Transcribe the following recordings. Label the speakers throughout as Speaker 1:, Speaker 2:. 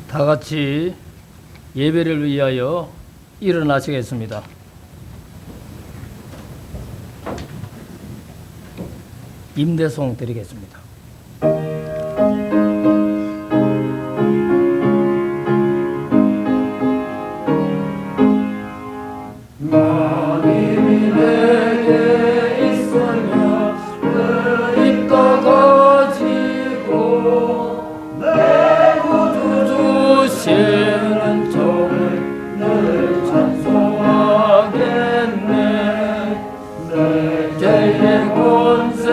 Speaker 1: 다 같이 예배를 위하여 일어나시겠습니다. 임대송 드리겠습니다.
Speaker 2: 마님이 내게 있으며 그 입도 거지고 내 구주 주시는 종을 늘 찬송하겠네. 내 죄의 권세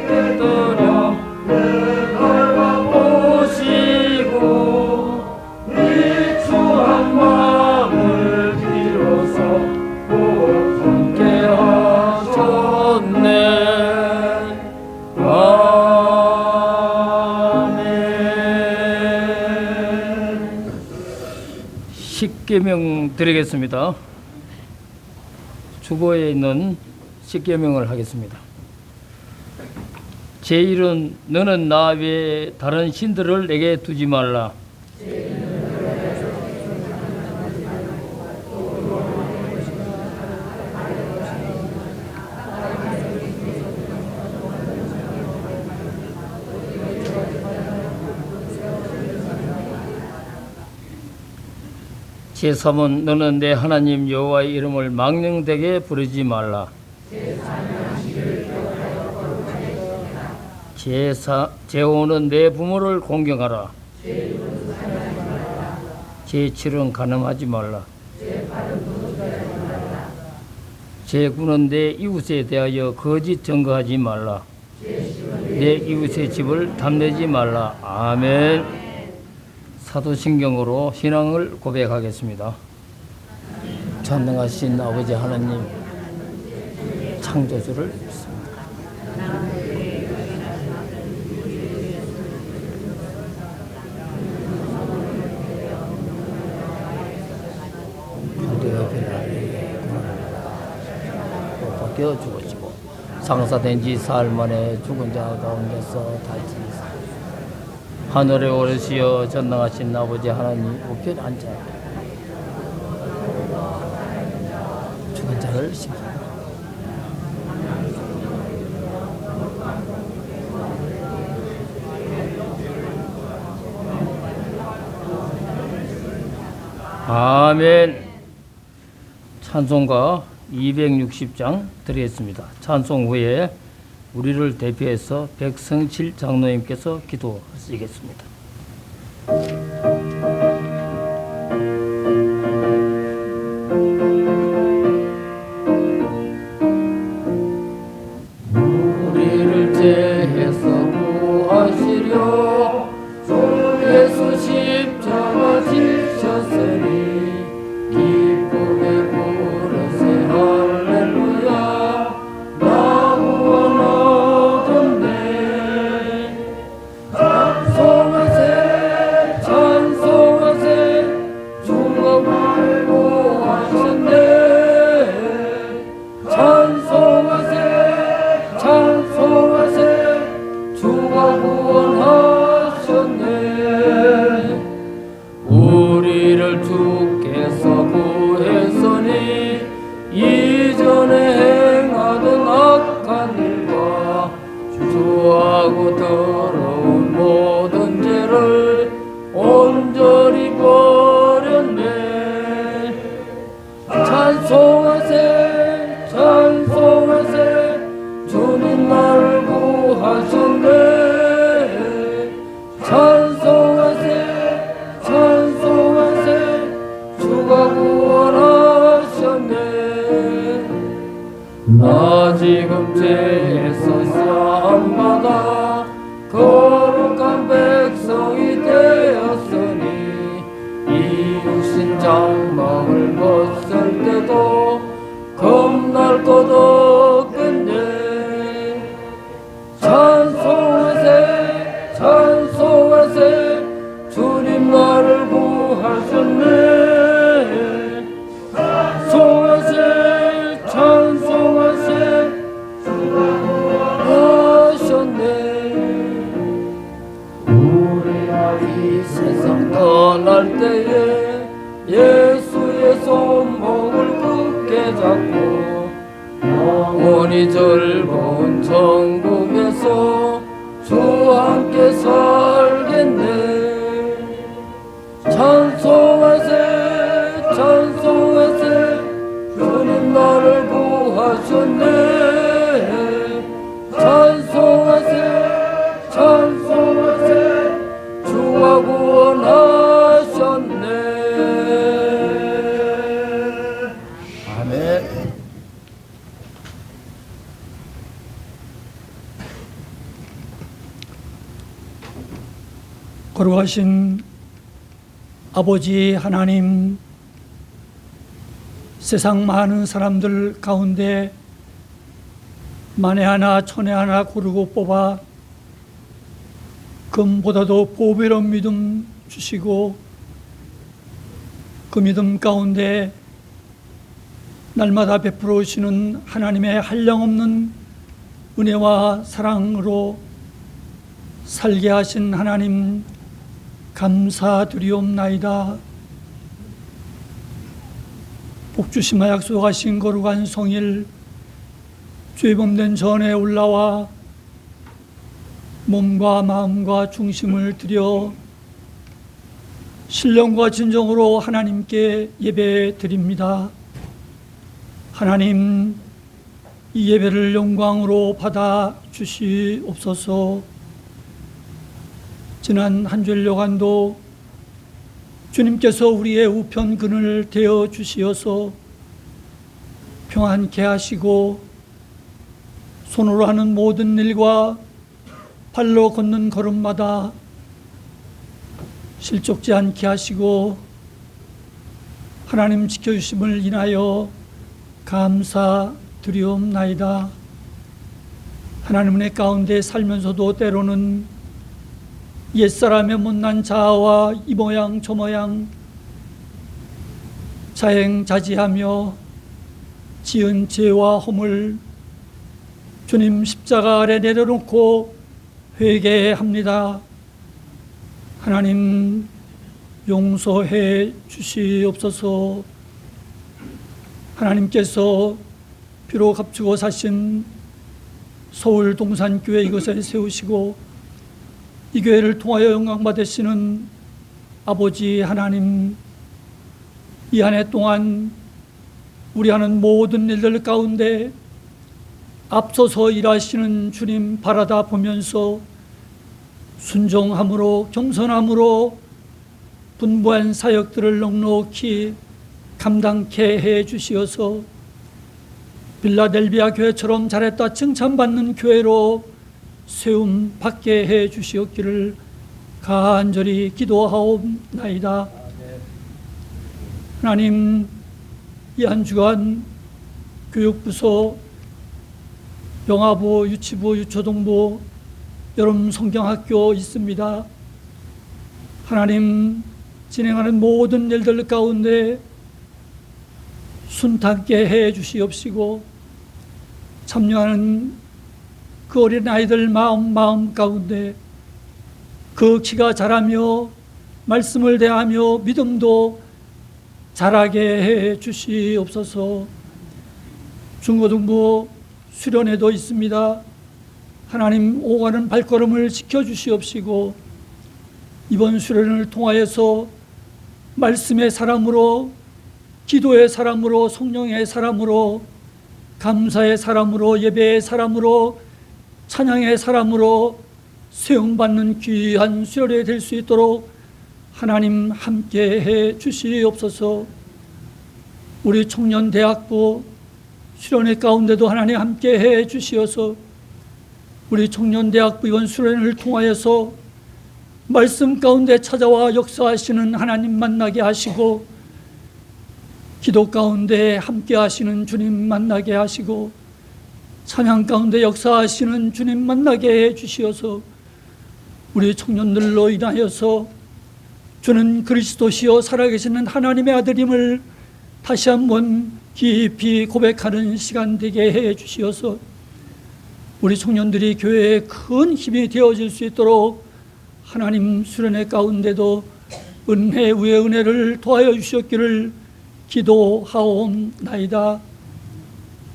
Speaker 2: 깨뜨려 내 걸어보시고 비추한 마음을 비로소 함께 하셨네. 아멘.
Speaker 1: 십계명 드리겠습니다. 주보에 있는 십계명을 하겠습니다. 제1은 너는 나 외에 다른 신들을 내게 두지 말라. 제3은 너는 내 하나님 여호와의 이름을 망령되게 부르지 말라. 제5는 내 부모를 공경하라. 제7은 간음하지 말라. 제9는 내 이웃에 대하여 거짓 증거하지 말라. 내 이웃의 집을 탐내지 말라. 아멘. 사도신경으로 신앙을 고백하겠습니다. 전능하신 아버지 하나님, 창조주를 믿습니다. 바뀌어 죽어지고 상사된 지 사흘 만에 죽은 자 가운데서 다시 하늘에 오르시어 전능하신 아버지 하나님 우편에 앉아 죽은 자를 심판하라. 아멘. 찬송가 260장 드리겠습니다. 찬송 후에 우리를 대표해서 백성칠 장로님께서 기도하시겠습니다.
Speaker 2: 우리를 죄에서 구하시려 주 예수 십자가 지셨으니 기쁘게 부르세 할렐루야. 나 구원 얻었네. 찬송하세 찬송하세 주가 구원하셨네. 찬송하세 찬송하세 주가 구원하셨네. 우리를 주께서 구했으니 이전에 행하던 악한 일과 주하고 더러운 모든 죄를 온전히 버렸네. 찬송하세 찬송하세 주님 나를 구하셨네. 찬송하세 찬송하세 주가 구원하셨네. 나 지금 죄에서 사함받아 거룩한 백성이 되었으니 이육신 장막을 벗을 때도 겁날 것 없겠네. 찬송하세 찬송하세 주님 나를 구하셨네. 찬송하세 찬송하세 주가 구하셨네. 우리가
Speaker 1: 이 세상 떠날 때에 예수의 손목을 굳게 잡고 영원히 즐거운 천국에서 주와 함께 살겠네. 찬송하세 찬송하세 주님 나를 구하셨네. 찬송하세 찬송하세 주가 구원하셨네. 아멘.
Speaker 3: 거룩하신 아버지 하나님, 세상 많은 사람들 가운데 만에 하나 천에 하나 고르고 뽑아 금보다도 보배로운 믿음 주시고 그 믿음 가운데 날마다 베풀어 오시는 하나님의 한량없는 은혜와 사랑으로 살게 하신 하나님 감사드리옵나이다. 복주심과 약속하신 거룩한 성일 죄범된 전에 올라와 몸과 마음과 중심을 드려 신령과 진정으로 하나님께 예배 드립니다. 하나님, 이 예배를 영광으로 받아 주시옵소서. 지난 한 주일여간도 주님께서 우리의 우편 그늘 되어 주시어서 평안케 하시고 손으로 하는 모든 일과 발로 걷는 걸음마다 실족지 않게 하시고 하나님 지켜주심을 인하여 감사드리옵나이다. 하나님 은혜 가운데 살면서도 때로는 옛사람의 못난 자아와 이 모양 저 모양 자행자지하며 지은 죄와 허물 주님 십자가 아래 내려놓고 회개합니다. 하나님 용서해 주시옵소서. 하나님께서 피로 값주고 사신 서울 동산교회 이곳에 세우시고 이 교회를 통하여 영광 받으시는 아버지 하나님, 이 한 해 동안 우리 하는 모든 일들 가운데 앞서서 일하시는 주님 바라다 보면서 순종함으로 겸손함으로 분부한 사역들을 넉넉히 감당케 해 주시어서 빌라델비아 교회처럼 잘했다 칭찬받는 교회로 세움 받게 해 주시옵기를 간절히 기도하옵나이다. 하나님, 이 한 주간 교육부서, 영아부, 유치부, 유초동부, 여름 성경학교 있습니다. 하나님, 진행하는 모든 일들 가운데 순탄케 해 주시옵시고 참여하는 그 어린 아이들 마음 가운데 그 키가 자라며 말씀을 대하며 믿음도 자라게 해 주시옵소서. 중고등부 수련회도 있습니다. 하나님, 오가는 발걸음을 지켜주시옵시고 이번 수련을 통하여서 말씀의 사람으로, 기도의 사람으로, 성령의 사람으로, 감사의 사람으로, 예배의 사람으로, 찬양의 사람으로 세움받는 귀한 수련회 될 수 있도록 하나님 함께 해 주시옵소서. 우리 청년대학부 수련회 가운데도 하나님 함께 해 주시어서 우리 청년대학부 이번 수련회를 통하여서 말씀 가운데 찾아와 역사하시는 하나님 만나게 하시고 기도 가운데 함께 하시는 주님 만나게 하시고 찬양 가운데 역사하시는 주님 만나게 해 주시어서 우리 청년들로 인하여서 주는 그리스도시요 살아계시는 하나님의 아들임을 다시 한번 깊이 고백하는 시간 되게 해 주시어서 우리 청년들이 교회에 큰 힘이 되어질 수 있도록 하나님 수련회 가운데도 은혜 위에 은혜를 더하여 주셨기를 기도하옵나이다.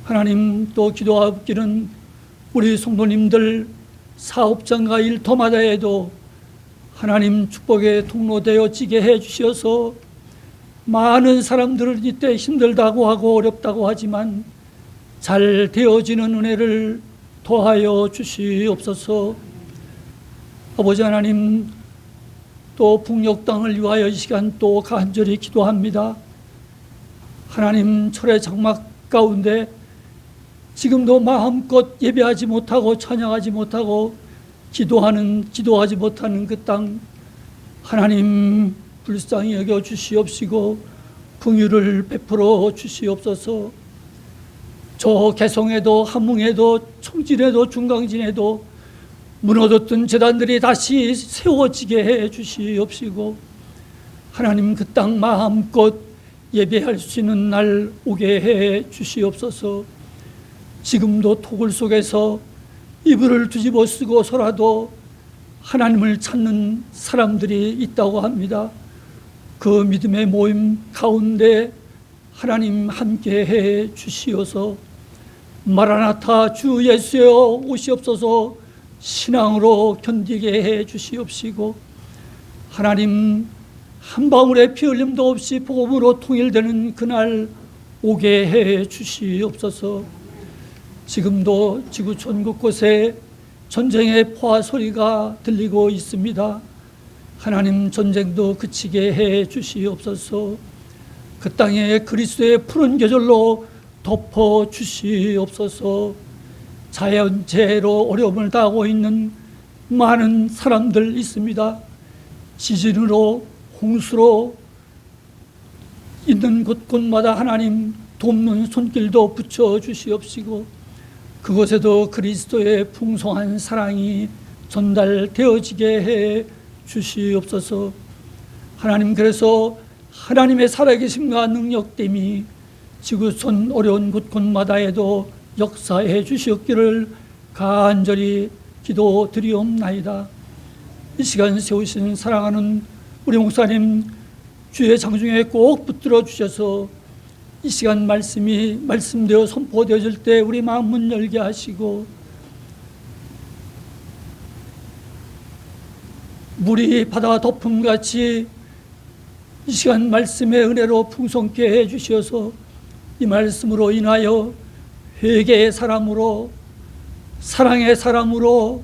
Speaker 3: 하나님 또 기도하기는 우리 성도님들 사업장과 일터마다에도 하나님 축복의 통로되어지게 해주셔서 많은 사람들은 이때 힘들다고 하고 어렵다고 하지만 잘 되어지는 은혜를 더하여 주시옵소서. 아버지 하나님, 또 북녘 땅을 위하여 이 시간 또 간절히 기도합니다. 하나님, 철의 장막 가운데 지금도 마음껏 예배하지 못하고 찬양하지 못하고 기도하지 못하는 그 땅, 하나님 불쌍히 여겨 주시옵시고 긍휼을 베풀어 주시옵소서. 저 개성에도 함흥에도 청진에도 중강진에도 무너졌던 제단들이 다시 세워지게 해 주시옵시고 하나님 그 땅 마음껏 예배할 수 있는 날 오게 해 주시옵소서. 지금도 토굴 속에서 이불을 뒤집어 쓰고서라도 하나님을 찾는 사람들이 있다고 합니다. 그 믿음의 모임 가운데 하나님 함께 해 주시어서 마라나타 주 예수여 오시옵소서 신앙으로 견디게 해 주시옵시고 하나님 한 방울의 피 흘림도 없이 복음으로 통일되는 그날 오게 해 주시옵소서. 지금도 지구촌 곳곳에 전쟁의 포화 소리가 들리고 있습니다. 하나님 전쟁도 그치게 해 주시옵소서. 그 땅에 그리스도의 푸른 계절로 덮어 주시옵소서. 자연재해로 어려움을 당하고 있는 많은 사람들 있습니다. 지진으로 홍수로 있는 곳곳마다 하나님 돕는 손길도 붙여 주시옵시고 그곳에도 그리스도의 풍성한 사랑이 전달되어지게 해 주시옵소서. 하나님, 그래서 하나님의 살아계심과 능력됨이 지구촌 어려운 곳곳마다에도 역사해 주시옵기를 간절히 기도드리옵나이다. 이 시간 세우신 사랑하는 우리 목사님 주의 장중에 꼭 붙들어 주셔서 이 시간 말씀되어 선포되어질 때 우리 마음 문 열게 하시고 물이 바다 덮음같이 이 시간 말씀의 은혜로 풍성케 해 주셔서 이 말씀으로 인하여 회개의 사람으로 사랑의 사람으로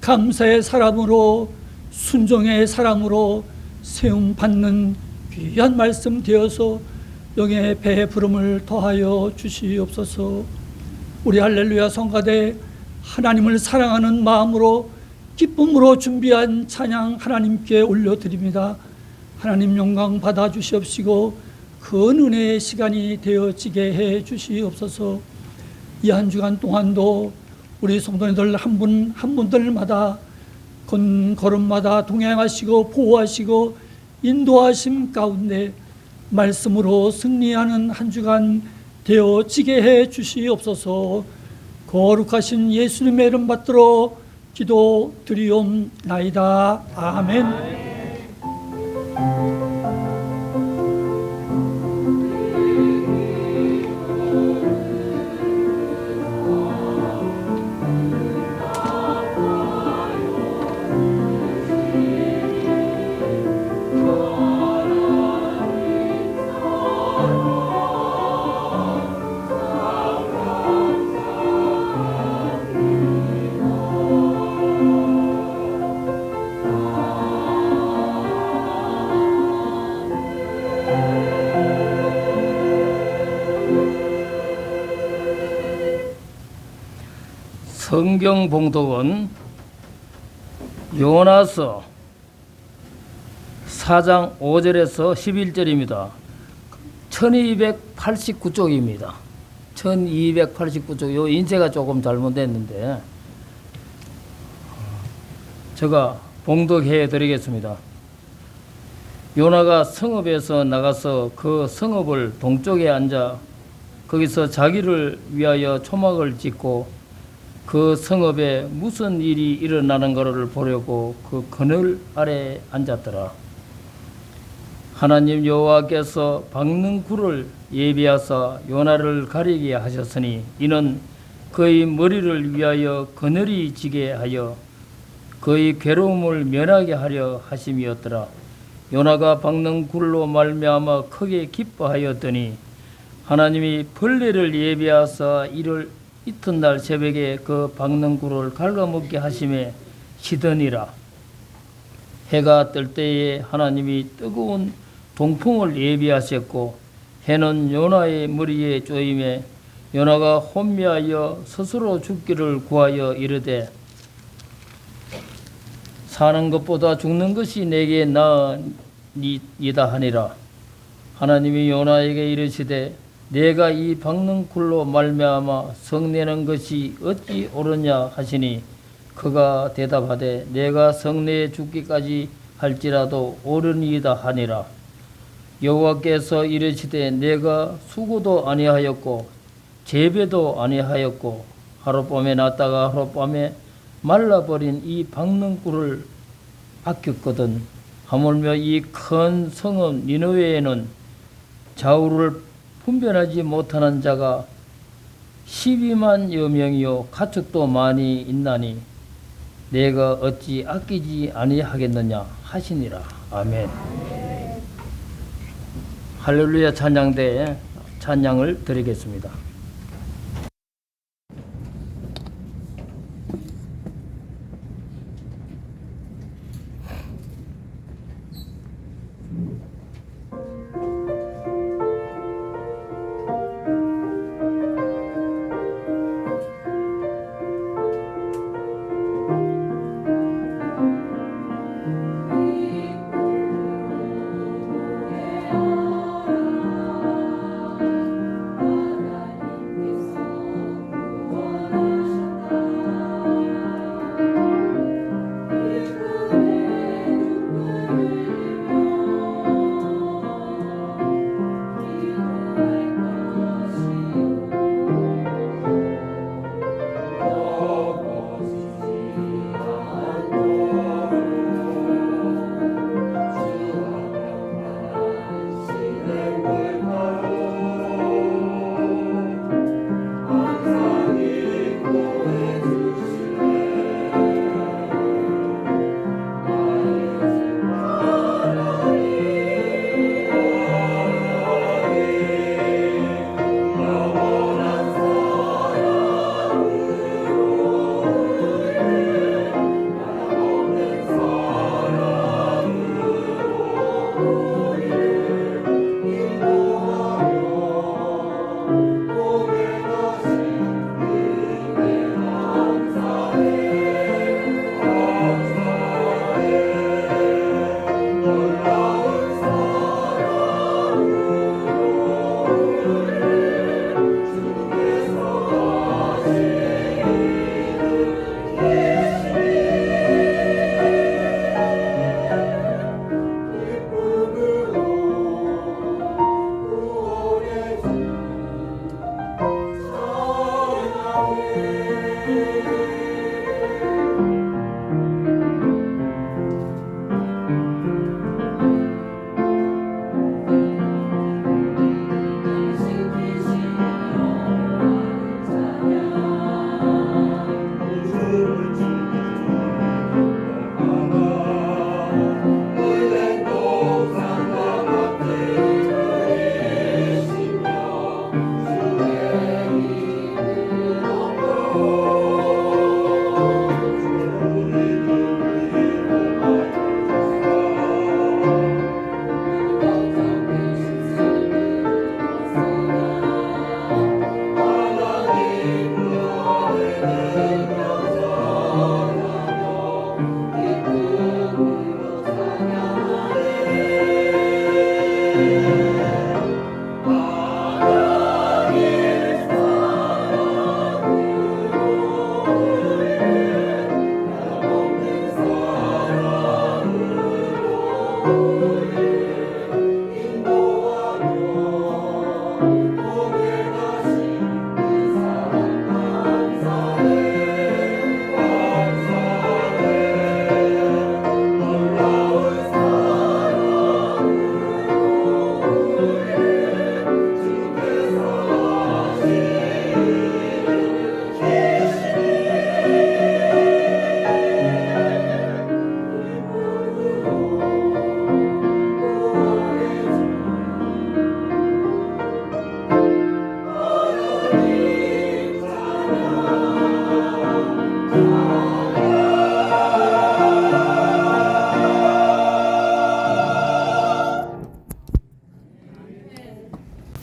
Speaker 3: 감사의 사람으로 순종의 사람으로 세움받는 귀한 말씀 되어서 영의 배부름을 더하여 주시옵소서. 우리 할렐루야 성가대 하나님을 사랑하는 마음으로 기쁨으로 준비한 찬양 하나님께 올려드립니다. 하나님 영광 받아 주시옵시고 그 은혜의 시간이 되어지게 해 주시옵소서. 이 한 주간 동안도 우리 성도님들 한 분 한 분들마다 걸음마다 동행하시고 보호하시고 인도하심 가운데 말씀으로 승리하는 한 주간 되어지게 해 주시옵소서. 거룩하신 예수님의 이름 받들어 기도드리옵나이다. 아멘.
Speaker 1: 성경 봉독은 요나서 4장 5절에서 11절입니다. 1289쪽입니다. 1289쪽. 요 인쇄가 조금 잘못됐는데 제가 봉독해 드리겠습니다. 요나가 성읍에서 나가서 그 성읍을 동쪽에 앉아 거기서 자기를 위하여 초막을 짓고 그 성읍에 무슨 일이 일어나는 것을 보려고 그 그늘 아래 앉았더라. 하나님 여호와께서 박는 굴을 예비하사 요나를 가리게 하셨으니 이는 그의 머리를 위하여 그늘이 지게 하여 그의 괴로움을 면하게 하려 하심이었더라. 요나가 박는 굴로 말미암아 크게 기뻐하였더니 하나님이 벌레를 예비하사 이튿날 새벽에 그 박는 굴을 갉아먹게 하심에 시더니라. 해가 뜰 때에 하나님이 뜨거운 동풍을 예비하셨고 해는 요나의 머리에 쪼임에 요나가 혼미하여 스스로 죽기를 구하여 이르되 사는 것보다 죽는 것이 내게 나으니이다 하니라. 하나님이 요나에게 이르시되 내가 이 박는 굴로 말미암아 성내는 것이 어찌 옳으냐 하시니 그가 대답하되 내가 성내에 죽기까지 할지라도 옳으니이다 하니라. 여호와께서 이르시되 내가 수고도 아니하였고 재배도 아니하였고 하룻밤에 났다가 하룻밤에 말라버린 이 박는 꿀을 아꼈거든. 하물며 이 큰 성읍 니느웨에는 좌우를 분별하지 못하는 자가 12만여 명이요 가축도 많이 있나니 내가 어찌 아끼지 아니하겠느냐 하시니라. 아멘. 할렐루야 찬양대에 찬양을 드리겠습니다.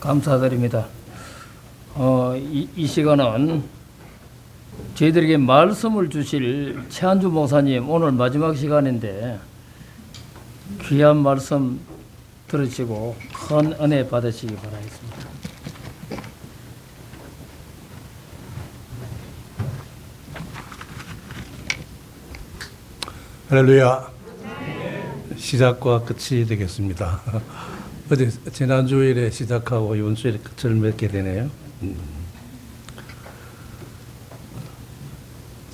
Speaker 1: 감사드립니다. 이 시간은 저희들에게 말씀을 주실 최한주 목사님 오늘 마지막 시간인데 귀한 말씀 들으시고 큰 은혜 받으시기 바라겠습니다.
Speaker 4: 할렐루야. 시작과 끝이 되겠습니다. 어제 지난 주일에 시작하고 이번 주일에 끝을 맺게 되네요.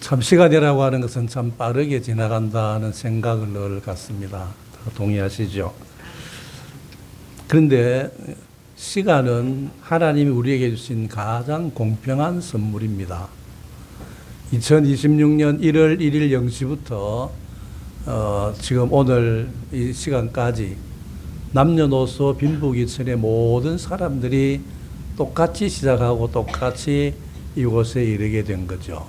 Speaker 4: 참 시간이라고 하는 것은 참 빠르게 지나간다는 생각을 늘 갖습니다. 동의하시죠? 그런데 시간은 하나님이 우리에게 주신 가장 공평한 선물입니다. 2026년 1월 1일 0시부터 지금 오늘 이 시간까지 남녀노소 빈부귀천의 모든 사람들이 똑같이 시작하고 똑같이 이곳에 이르게 된 거죠.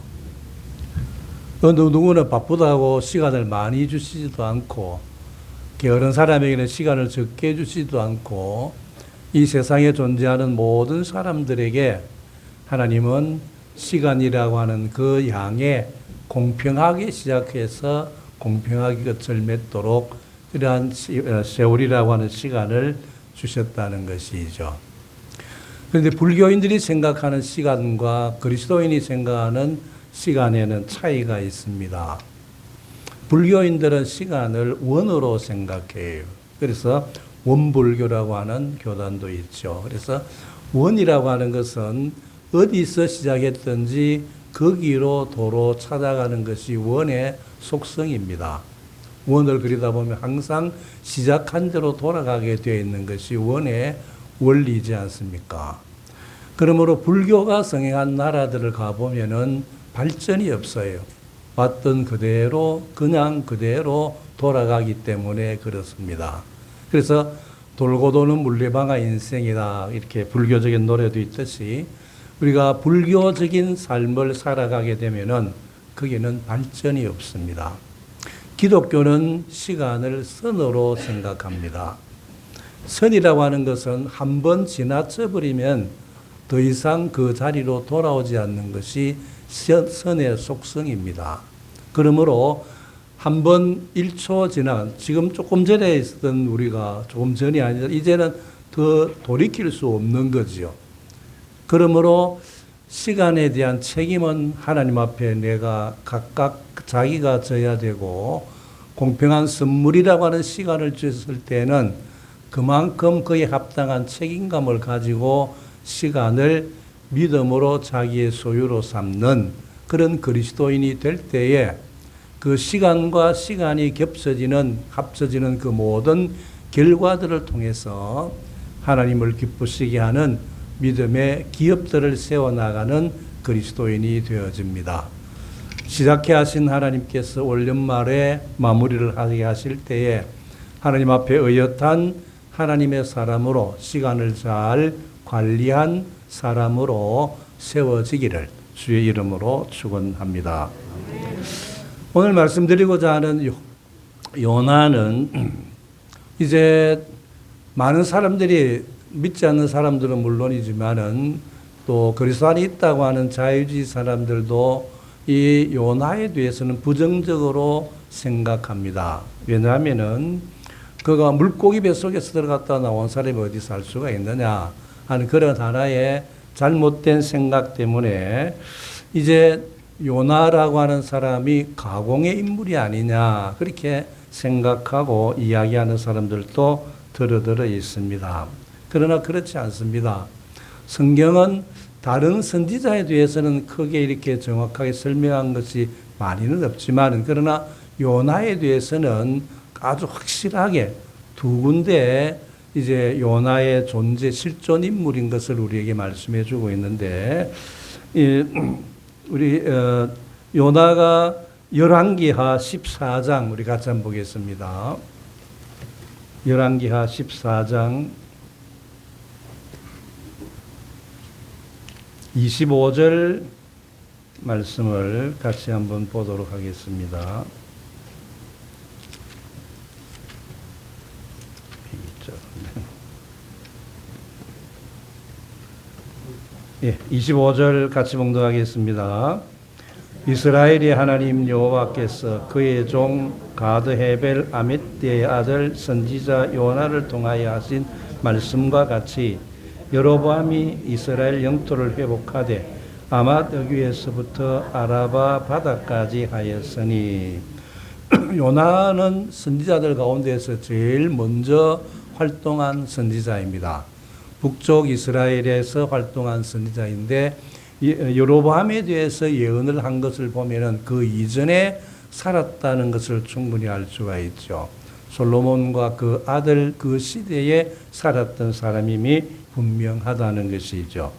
Speaker 4: 어느 누구는 바쁘다고 시간을 많이 주시지도 않고 게으른 사람에게는 시간을 적게 주시지도 않고 이 세상에 존재하는 모든 사람들에게 하나님은 시간이라고 하는 그 양에 공평하게 시작해서 공평하게 끝을 맺도록 이러한 세월이라고 하는 시간을 주셨다는 것이죠. 그런데 불교인들이 생각하는 시간과 그리스도인이 생각하는 시간에는 차이가 있습니다. 불교인들은 시간을 원으로 생각해요. 그래서 원불교라고 하는 교단도 있죠. 그래서 원이라고 하는 것은 어디서 시작했든지 거기로 도로 찾아가는 것이 원의 속성입니다. 원을 그리다 보면 항상 시작한 대로 돌아가게 되어 있는 것이 원의 원리이지 않습니까? 그러므로 불교가 성행한 나라들을 가보면은 발전이 없어요. 왔던 그대로 그냥 그대로 돌아가기 때문에 그렇습니다. 그래서 돌고 도는 물레방아 인생이다 이렇게 불교적인 노래도 있듯이 우리가 불교적인 삶을 살아가게 되면은 거기는 발전이 없습니다. 기독교는 시간을 선으로 생각합니다. 선이라고 하는 것은 한번 지나쳐 버리면 더 이상 그 자리로 돌아오지 않는 것이 선의 속성입니다. 그러므로 한번 1초 지난 지금 조금 전에 있었던 우리가 조금 전이 아니라 이제는 더 돌이킬 수 없는 거죠. 그러므로 시간에 대한 책임은 하나님 앞에 내가 각각 자기가 져야 되고 공평한 선물이라고 하는 시간을 주셨을 때는 그만큼 그에 합당한 책임감을 가지고 시간을 믿음으로 자기의 소유로 삼는 그런 그리스도인이 될 때에 그 시간과 시간이 겹쳐지는 합쳐지는 그 모든 결과들을 통해서 하나님을 기쁘시게 하는 믿음의 기업들을 세워나가는 그리스도인이 되어집니다. 시작해 하신 하나님께서 올 연말에 마무리를 하게 하실 때에 하나님 앞에 의젓한 하나님의 사람으로 시간을 잘 관리한 사람으로 세워지기를 주의 이름으로 축원합니다. 오늘 말씀드리고자 하는 요나는 이제 많은 사람들이 믿지 않는 사람들은 물론이지만은 또 그리스도 안에 있다고 하는 자유주의 사람들도 이 요나에 대해서는 부정적으로 생각합니다. 왜냐하면은 그가 물고기 뱃속에서 들어갔다 나온 사람이 어디 살 수가 있느냐 하는 그런 하나의 잘못된 생각 때문에 이제 요나라고 하는 사람이 가공의 인물이 아니냐 그렇게 생각하고 이야기하는 사람들도 들어들어 있습니다. 그러나 그렇지 않습니다. 성경은 다른 선지자에 대해서는 크게 이렇게 정확하게 설명한 것이 많이는 없지만 그러나 요나에 대해서는 아주 확실하게 두 군데 이제 요나의 존재 실존 인물인 것을 우리에게 말씀해 주고 있는데 우리 요나가 열왕기하 14장 우리 같이 한번 보겠습니다. 열왕기하 14장 25절 말씀을 같이 한번 보도록 하겠습니다. 25절 같이 봉독하겠습니다. 이스라엘의 하나님 여호와께서 그의 종 가드 헤벨 아미떼의 아들 선지자 요나를 통하여 하신 말씀과 같이 여로보암이 이스라엘 영토를 회복하되 아맛 어귀에서부터 아라바 바다까지 하였으니 요나는 선지자들 가운데서 제일 먼저 활동한 선지자입니다. 북쪽 이스라엘에서 활동한 선지자인데 여로보암에 대해서 예언을 한 것을 보면은 그 이전에 살았다는 것을 충분히 알 수가 있죠. 솔로몬과 그 아들 그 시대에 살았던 사람임이 분명하다는 것이죠.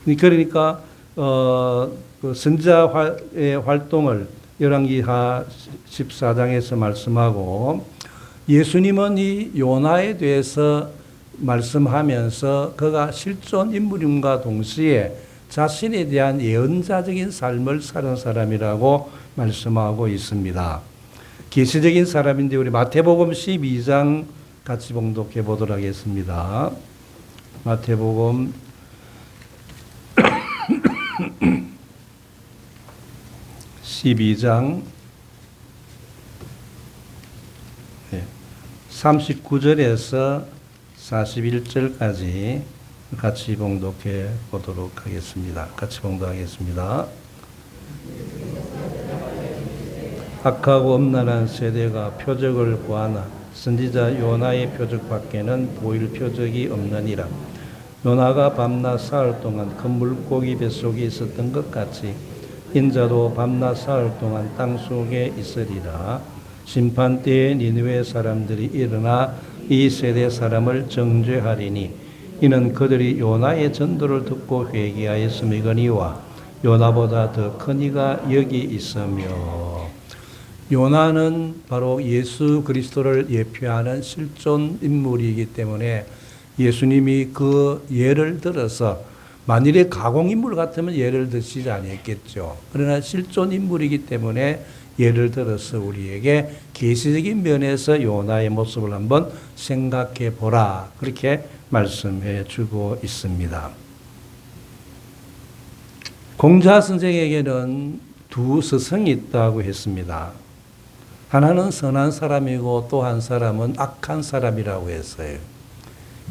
Speaker 4: 그러니까 그 선지자의 활동을 열왕기하 14장에서 말씀하고 예수님은 이 요나에 대해서 말씀하면서 그가 실존 인물임과 동시에 자신에 대한 예언자적인 삶을 사는 사람이라고 말씀하고 있습니다. 계시적인 사람인데 우리 마태복음 12장 같이 봉독해 보도록 하겠습니다. 마태복음 12장 39절에서 41절까지 같이 봉독해 보도록 하겠습니다. 같이 봉독하겠습니다. 악하고 엄란한 세대가 표적을 구하나 선지자 요나의 표적 밖에는 보일 표적이 없느니라. 요나가 밤낮 사흘 동안 큰 물고기 뱃속에 있었던 것 같이 인자도 밤낮 사흘 동안 땅속에 있으리라. 심판 때에 니느웨 사람들이 일어나 이 세대 사람을 정죄하리니 이는 그들이 요나의 전도를 듣고 회개하였음이거니와 요나보다 더 큰 이가 여기 있으며. 요나는 바로 예수 그리스도를 예표하는 실존 인물이기 때문에 예수님이 그 예를 들어서 만일에 가공인물 같으면 예를 드시지 아니했겠죠. 그러나 실존 인물이기 때문에 예를 들어서 우리에게 계시적인 면에서 요나의 모습을 한번 생각해 보라. 그렇게 말씀해 주고 있습니다. 공자 선생에게는 두 스승이 있다고 했습니다. 하나는 선한 사람이고 또 한 사람은 악한 사람이라고 했어요.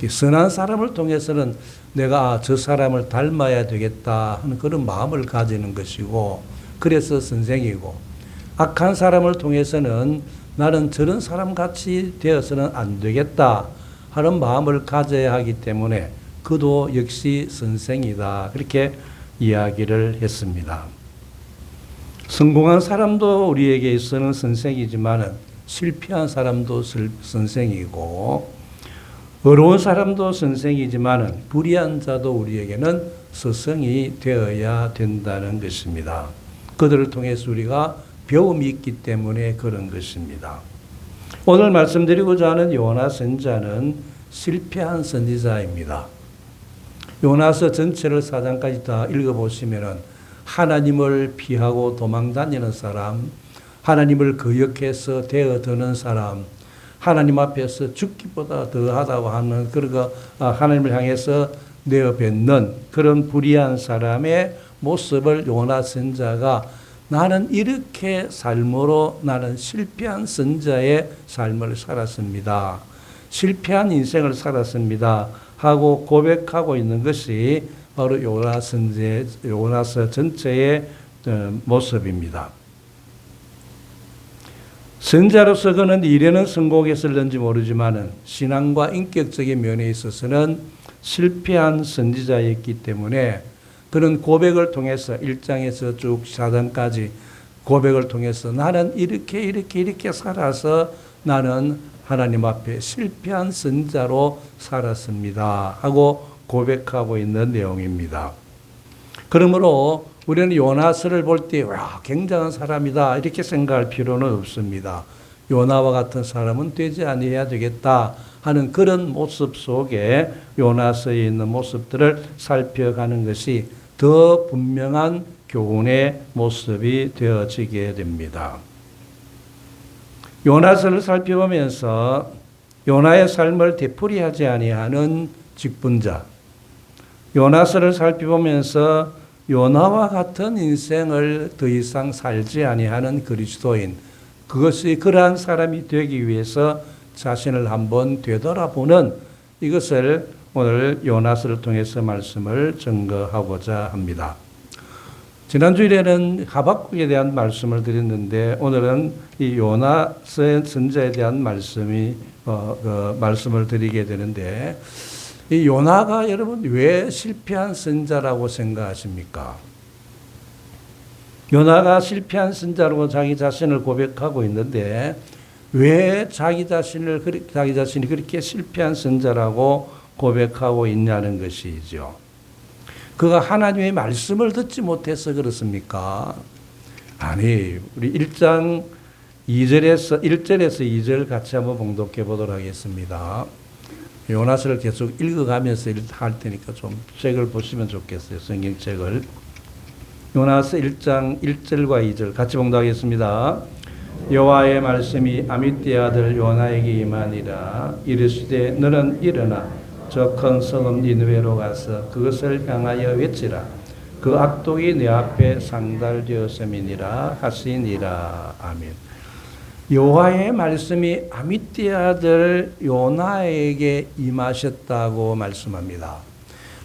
Speaker 4: 선한 사람을 통해서는 내가 저 사람을 닮아야 되겠다 하는 그런 마음을 가지는 것이고 그래서 선생이고, 악한 사람을 통해서는 나는 저런 사람같이 되어서는 안 되겠다 하는 마음을 가져야 하기 때문에 그도 역시 선생이다. 그렇게 이야기를 했습니다. 성공한 사람도 우리에게 있어서는 선생이지만 실패한 사람도 선생이고 어려운 사람도 선생이지만 불의한 자도 우리에게는 스승이 되어야 된다는 것입니다. 그들을 통해서 우리가 배움이 있기 때문에 그런 것입니다. 오늘 말씀드리고자 하는 요나 선지자는 실패한 선지자입니다. 요나서 전체를 4장까지 다 읽어보시면 하나님을 피하고 도망다니는 사람, 하나님을 거역해서 되어드는 사람, 하나님 앞에서 죽기보다 더하다고 하는 그러고 하나님을 향해서 내어뱉는 그런 불의한 사람의 모습을 요나 선지자가 나는 이렇게 삶으로 나는 실패한 선지자의 삶을 살았습니다. 실패한 인생을 살았습니다. 하고 고백하고 있는 것이 바로 요나서 전체의 모습입니다. 선지자로서 그는 일에는 성공했을는지 모르지만 신앙과 인격적인 면에 있어서는 실패한 선지자였기 때문에 그는 고백을 통해서 1장에서 쭉 4장까지 고백을 통해서 나는 이렇게 살아서 나는 하나님 앞에 실패한 선지자로 살았습니다 하고 고백하고 있는 내용입니다. 그러므로 우리는 요나서를 볼 때 굉장한 사람이다 이렇게 생각할 필요는 없습니다. 요나와 같은 사람은 되지 아니해야 되겠다 하는 그런 모습 속에 요나서에 있는 모습들을 살펴가는 것이 더 분명한 교훈의 모습이 되어지게 됩니다. 요나서를 살펴보면서 요나의 삶을 되풀이하지 아니하는 직분자, 요나서를 살펴보면서 요나와 같은 인생을 더 이상 살지 아니하는 그리스도인, 그것이 그러한 사람이 되기 위해서 자신을 한번 되돌아보는 이것을 오늘 요나서를 통해서 말씀을 증거하고자 합니다. 지난 주일에는 하박국에 대한 말씀을 드렸는데 오늘은 이 요나서의 선자에 대한 말씀을 드리게 되는데, 이 요나가 여러분 왜 실패한 선자라고 생각하십니까? 요나가 실패한 선자라고 자기 자신을 고백하고 있는데 왜 자기 자신이 그렇게 실패한 선자라고 고백하고 있냐는 것이죠. 그가 하나님의 말씀을 듣지 못해서 그렇습니까? 아니, 우리 1장 1절에서 2절 같이 한번 봉독해 보도록 하겠습니다. 요나서를 계속 읽어가면서 할 테니까 좀 책을 보시면 좋겠어요. 성경책을. 요나서 1장 1절과 2절 같이 봉독하겠습니다. 여호와의 말씀이 아미떼 아들 요나에게 임하니라. 이르시되 너는 일어나 저 큰 성읍 니느웨로 가서 그것을 향하여 외치라. 그 악독이 내 앞에 상달되었음이니라 하시니라. 아멘. 여호와의 말씀이 아미떼 아들 요나에게 임하셨다고 말씀합니다.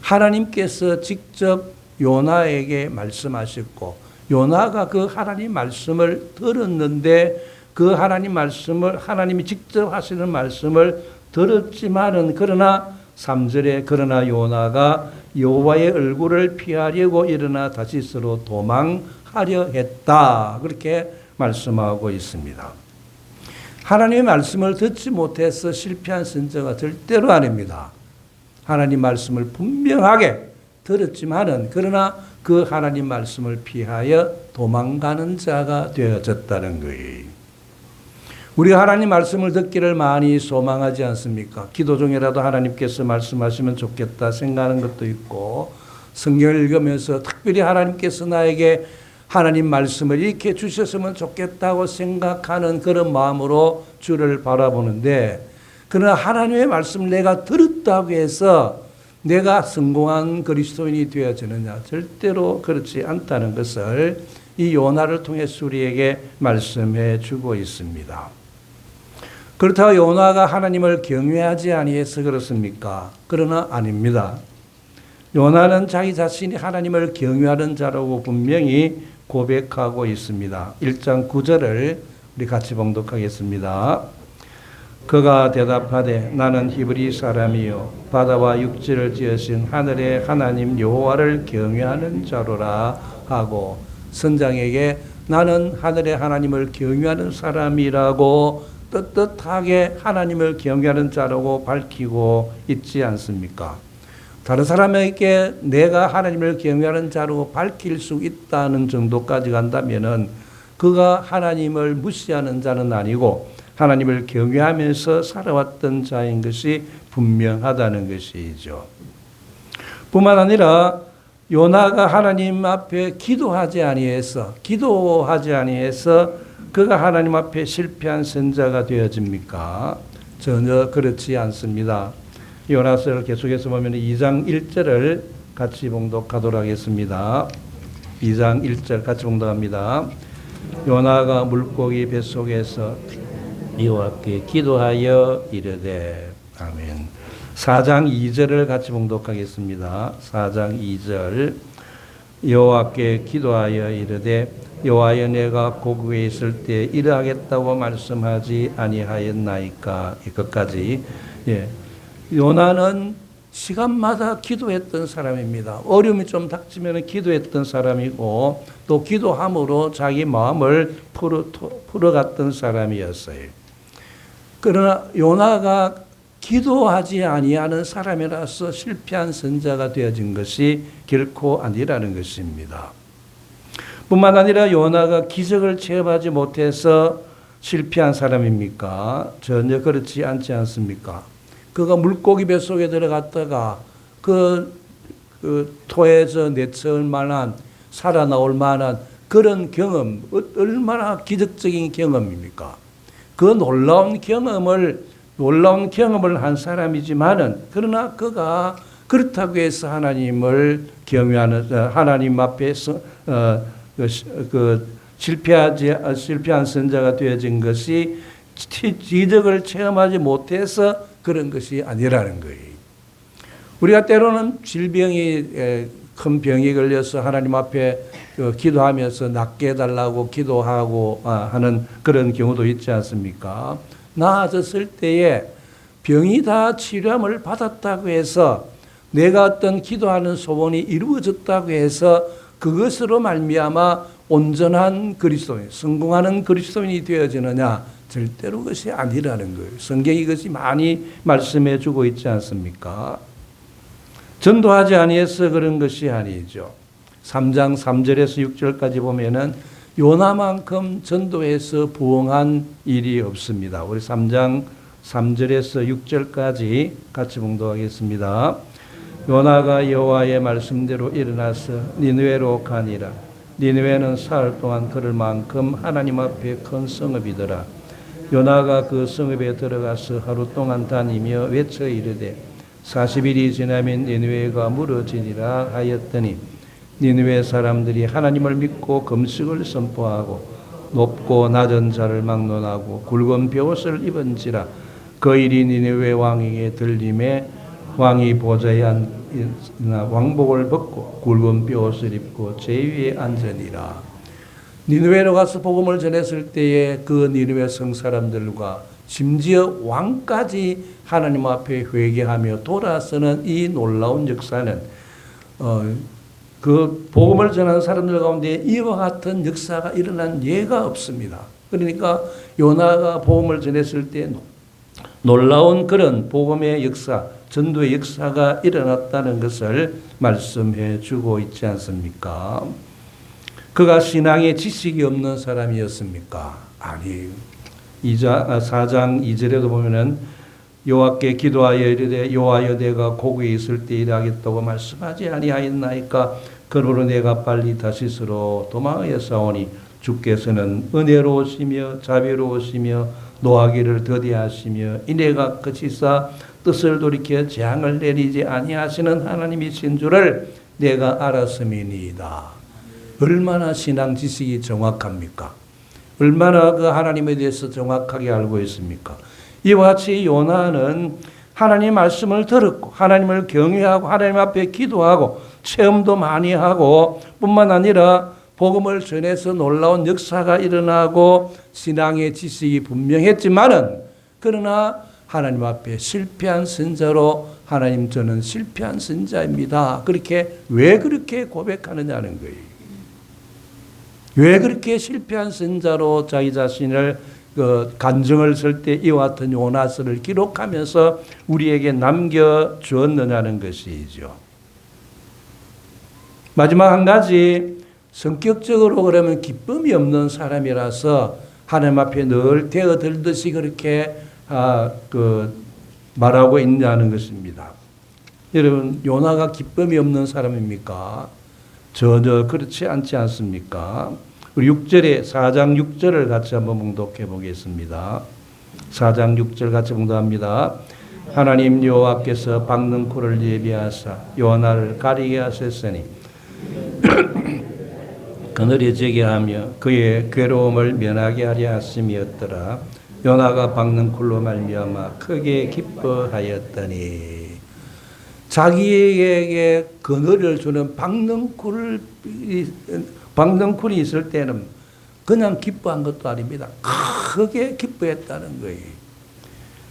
Speaker 4: 하나님께서 직접 요나에게 말씀하셨고, 요나가 그 하나님 말씀을 들었는데 그 하나님 말씀을, 하나님이 직접 하시는 말씀을 들었지만은, 그러나 3절에 그러나 요나가 여호와의 얼굴을 피하려고 일어나 다시스로 도망하려 했다, 그렇게 말씀하고 있습니다. 하나님의 말씀을 듣지 못해서 실패한 선자가 절대로 아닙니다. 하나님 말씀을 분명하게 들었지만은 그러나 그 하나님 말씀을 피하여 도망가는 자가 되어졌다는 거예요. 우리가 하나님 말씀을 듣기를 많이 소망하지 않습니까? 기도 중에라도 하나님께서 말씀하시면 좋겠다 생각하는 것도 있고, 성경을 읽으면서 특별히 하나님께서 나에게 하나님 말씀을 이렇게 주셨으면 좋겠다고 생각하는 그런 마음으로 주를 바라보는데, 그러나 하나님의 말씀을 내가 들었다고 해서 내가 성공한 그리스도인이 되어지느냐? 절대로 그렇지 않다는 것을 이 요나를 통해서 우리에게 말씀해 주고 있습니다. 그렇다고 요나가 하나님을 경외하지 아니해서 그렇습니까? 그러나 아닙니다. 요나는 자기 자신이 하나님을 경외하는 자라고 분명히 고백하고 있습니다. 1장 9절을 우리 같이 봉독하겠습니다. 그가 대답하되 나는 히브리 사람이요 바다와 육지를 지으신 하늘의 하나님 여호와를 경외하는 자로라 하고, 선장에게 나는 하늘의 하나님을 경외하는 사람이라고 떳떳하게 하나님을 경외하는 자라고 밝히고 있지 않습니까? 다른 사람에게 내가 하나님을 경외하는 자로 밝힐 수 있다는 정도까지 간다면은 그가 하나님을 무시하는 자는 아니고 하나님을 경외하면서 살아왔던 자인 것이 분명하다는 것이죠. 뿐만 아니라 요나가 하나님 앞에 기도하지 아니해서 그가 하나님 앞에 실패한 선자가 되어집니까? 전혀 그렇지 않습니다. 요나서를 계속해서 보면 2장 1절을 같이 봉독하도록 하겠습니다. 2장 1절 같이 봉독합니다. 요나가 물고기 뱃속에서 여호와께 기도하여 이르되, 아멘. 4장 2절을 같이 봉독하겠습니다. 4장 2절 여호와께 기도하여 이르되 여호와여 내가 고국에 있을 때 이러하겠다고 말씀하지 아니하였나이까. 이것까지. 요나는 시간마다 기도했던 사람입니다. 어려움이 좀 닥치면 기도했던 사람이고 또 기도함으로 자기 마음을 풀어갔던 사람이었어요. 그러나 요나가 기도하지 아니하는 사람이라서 실패한 선자가 되어진 것이 결코 아니라는 것입니다. 뿐만 아니라 요나가 기적을 체험하지 못해서 실패한 사람입니까? 전혀 그렇지 않지 않습니까? 그가 물고기 뱃속에 들어갔다가 그 토에서 내쳐올 만한, 살아나올 만한 그런 경험, 얼마나 기적적인 경험입니까? 그 놀라운 경험을 한 사람이지만은, 그러나 그가 그렇다고 해서 하나님을 경외하는 하나님 앞에서 실패한 선자가 되어진 것이 기적을 체험하지 못해서 그런 것이 아니라는 거예요. 우리가 때로는 질병이 큰 병이 걸려서 하나님 앞에 기도하면서 낫게 해달라고 기도하고 하는 그런 경우도 있지 않습니까? 나아졌을 때에 병이 다 치료함을 받았다고 해서 내가 어떤 기도하는 소원이 이루어졌다고 해서 그것으로 말미암아 온전한 그리스도인, 성공하는 그리스도인이 되어지느냐? 절대로 그것이 아니라는 거예요. 성경이 이것이 많이 말씀해 주고 있지 않습니까? 전도하지 아니해서 그런 것이 아니죠. 3장 3절에서 6절까지 보면은 요나만큼 전도해서 부흥한 일이 없습니다. 우리 3장 3절에서 6절까지 같이 봉독하겠습니다. 요나가 여호와의 말씀대로 일어나서 니느웨로 가니라. 니느웨는 사흘 동안 걸을 만큼 하나님 앞에 큰 성읍이더라. 요나가 그 성읍에 들어가서 하루 동안 다니며 외쳐 이르되 40일이 지나면 니느웨가 무너지리라 하였더니 니느웨 사람들이 하나님을 믿고 금식을 선포하고 높고 낮은 자를 막론하고 굵은 벼옷을 입은지라. 그 일이 니느웨 왕에게 들림에 왕이 보좌에 앉으나 왕복을 벗고 굵은 벼옷을 입고 제위에 앉으니라. 니느웨로 가서 복음을 전했을 때에 그 니느웨 성 사람들과 심지어 왕까지 하나님 앞에 회개하며 돌아서는 이 놀라운 역사는 그 복음을 전하는 사람들 가운데 이와 같은 역사가 일어난 예가 없습니다. 그러니까 요나가 복음을 전했을 때 놀라운 그런 복음의 역사, 전도의 역사가 일어났다는 것을 말씀해 주고 있지 않습니까? 그가 신앙의 지식이 없는 사람이었습니까? 아니에요. 4장 2절에도 보면은 여호와께 기도하여 이르되 여호와여 내가 고국에 있을 때 일하겠다고 말씀하지 아니하였나이까? 그러므로 내가 빨리 다시스로 도망하여 싸우니 주께서는 은혜로우시며 자비로우시며 노하기를 더디하시며 이내가 그치사 뜻을 돌이켜 재앙을 내리지 아니하시는 하나님이신 줄을 내가 알았음이니이다. 얼마나 신앙 지식이 정확합니까? 얼마나 그 하나님에 대해서 정확하게 알고 있습니까? 이와 같이 요나는 하나님 말씀을 들었고 하나님을 경외하고 하나님 앞에 기도하고 체험도 많이 하고 뿐만 아니라 복음을 전해서 놀라운 역사가 일어나고 신앙의 지식이 분명했지만은 그러나 하나님 앞에 실패한 선자로 하나님 저는 실패한 선자입니다. 왜 그렇게 고백하느냐는 거예요. 왜 그렇게 실패한 선자로 자기 자신을 간증을 쓸 때 이와 같은 요나서를 기록하면서 우리에게 남겨주었느냐는 것이죠. 마지막 한 가지, 성격적으로 그러면 기쁨이 없는 사람이라서 하나님 앞에 늘 대어들듯이 그렇게 말하고 있냐는 것입니다. 여러분, 요나가 기쁨이 없는 사람입니까? 전혀 그렇지 않지 않습니까? 우리 6절에 4장 6절을 같이 한번 봉독해 보겠습니다. 4장 6절 같이 봉독합니다. 하나님 여호와께서 박는 쿨을 예비하사 요나를 가리게 하셨으니 그늘에 제게 하며 그의 괴로움을 면하게 하려 하심이었더라. 요나가 박는 쿨로 말미암아 크게 기뻐하였더니 자기에게 그늘을 주는 박는 쿨이 있을 때는 그냥 기뻐한 것도 아닙니다. 크게 기뻐했다는 거예요.